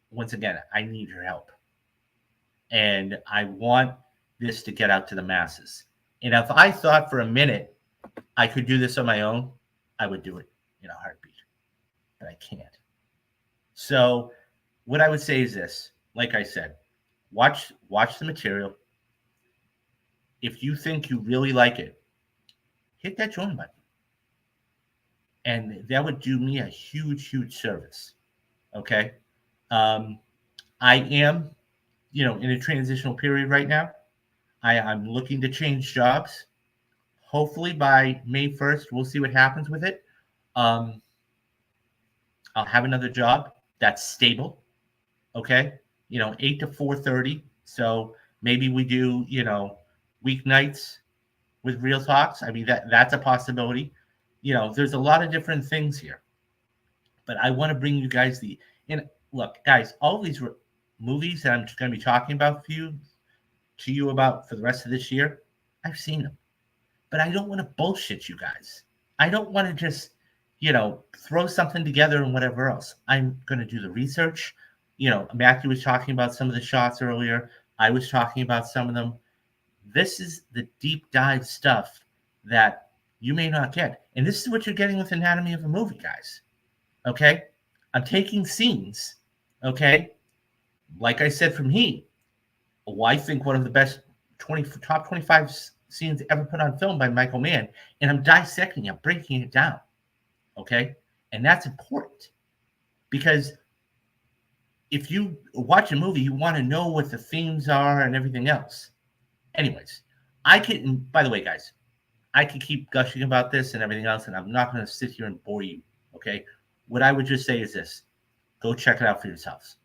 once again, I need your help. And I want this to get out to the masses. And if I thought for a minute I could do this on my own, I would do it in a heartbeat. But I can't. So what I would say is this, like I said, watch the material. If you think you really like it, hit that join button. And that would do me a huge, huge service. Okay. I am, in a transitional period right now. I'm looking to change jobs. Hopefully by May 1st, we'll see what happens with it. I'll have another job that's stable. Okay. 8 to 4:30. So maybe we do, weeknights with Real Talks. I mean, that's a possibility. There's a lot of different things here. But I want to bring you guys and look, guys, all these movies that I'm going to be talking about to you about for the rest of this year, I've seen them. But I don't want to bullshit you guys. I don't want to just, throw something together and whatever else. I'm going to do the research. Matthew was talking about some of the shots earlier. I was talking about some of them. This is the deep dive stuff that you may not get. And this is what you're getting with Anatomy of a Movie, guys. Okay? I'm taking scenes, okay? Like I said from Heat, I think one of the best top 25 scenes ever put on film by Michael Mann, and I'm dissecting it, breaking it down, okay? And that's important because if you watch a movie, you want to know what the themes are and everything else. Anyways, by the way, guys, I could keep gushing about this and everything else, and I'm not going to sit here and bore you, okay? What I would just say is this. Go check it out for yourselves.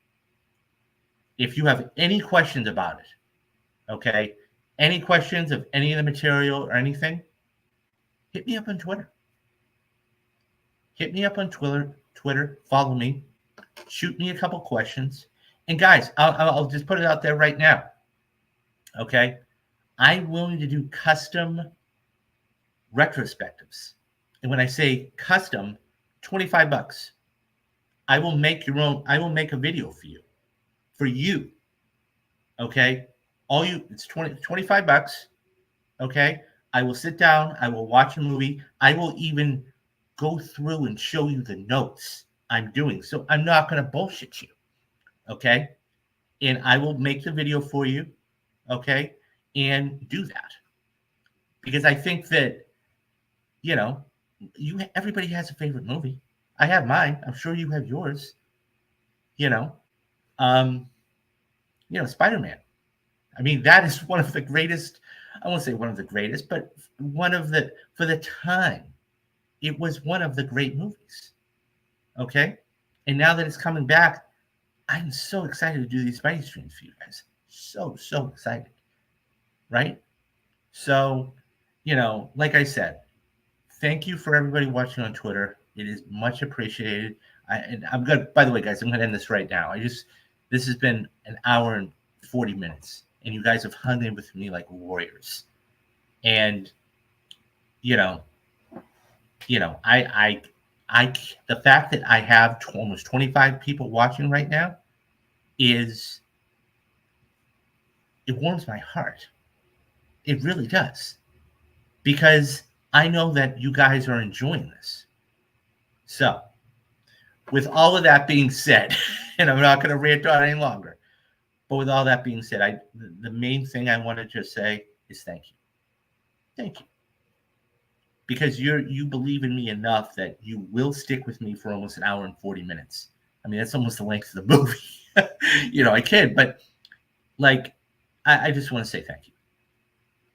If you have any questions about it, okay, any questions of any of the material or anything, hit me up on Twitter. Hit me up on Twitter, follow me, shoot me a couple questions. And guys, I'll just put it out there right now, okay? I'm willing to do custom retrospectives. And when I say custom, $25. I will make a video for you. Okay. It's $25. Okay. I will sit down. I will watch a movie. I will even go through and show you the notes I'm doing. So I'm not going to bullshit you. Okay. And I will make the video for you. Okay. And do that. Because I think that, everybody has a favorite movie. I have mine. I'm sure you have yours. Spider-Man. I mean, that is one of the greatest. I won't say one of the greatest, but for the time, it was one of the great movies. Okay, and now that it's coming back, I'm so excited to do these Spidey streams for you guys. So excited, right? So, like I said, thank you for everybody watching on Twitter. It is much appreciated. I'm good. By the way, guys, I'm going to end this right now. This has been an hour and 40 minutes, and you guys have hung in with me like warriors. And, the fact that I have almost 25 people watching right now is it warms my heart. It really does. Because I know that you guys are enjoying this. So, with all of that being said, and I'm not going to rant on any longer, but with all that being said, the main thing I want to just say is thank you. Thank you. Because you believe in me enough that you will stick with me for almost an hour and 40 minutes. I mean, that's almost the length of the movie. I kid, but like, I just want to say thank you.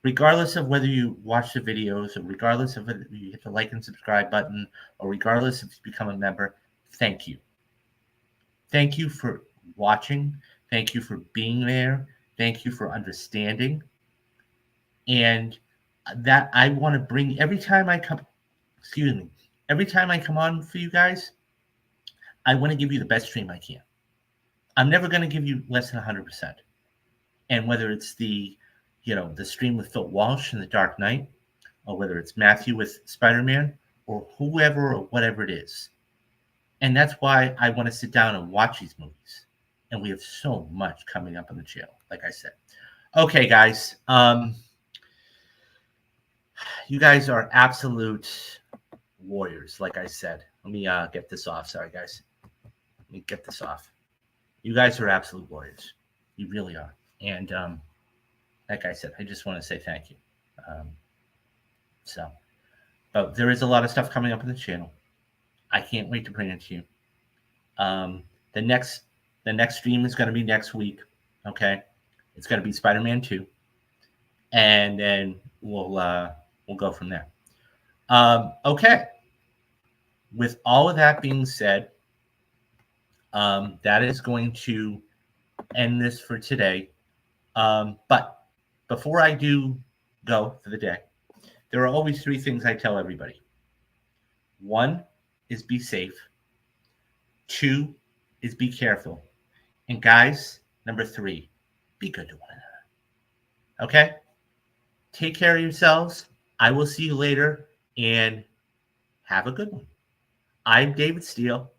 Regardless of whether you watch the videos, or regardless of whether you hit the like and subscribe button, or regardless if you become a member, thank you. Thank you for watching. Thank you for being there. Thank you for understanding. And that I want to bring every time I come, every time I come on for you guys, I want to give you the best stream I can. I'm never going to give you less than 100%. And whether it's the stream with Phil Walsh in The Dark Knight, or whether it's Matthew with Spider-Man, or whoever or whatever it is. And that's why I want to sit down and watch these movies. And we have so much coming up on the channel, like I said. Okay, guys. You guys are absolute warriors, like I said. Let me get this off. Sorry, guys. Let me get this off. You guys are absolute warriors. You really are. And like I said, I just want to say thank you. But there is a lot of stuff coming up on the channel. I can't wait to bring it to you. The next stream is going to be next week. Okay, it's going to be Spider-Man 2, and then we'll go from there. Okay. With all of that being said, that is going to end this for today. But before I do go for the day, there are always three things I tell everybody. One is be safe. Two is be careful. And guys, number three, be good to one another. Okay? Take care of yourselves. I will see you later, and have a good one. I'm David Steele.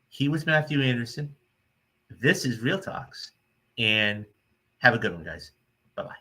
He was Matthew Anderson. This is Real Talks, and have a good one, guys. Bye-bye.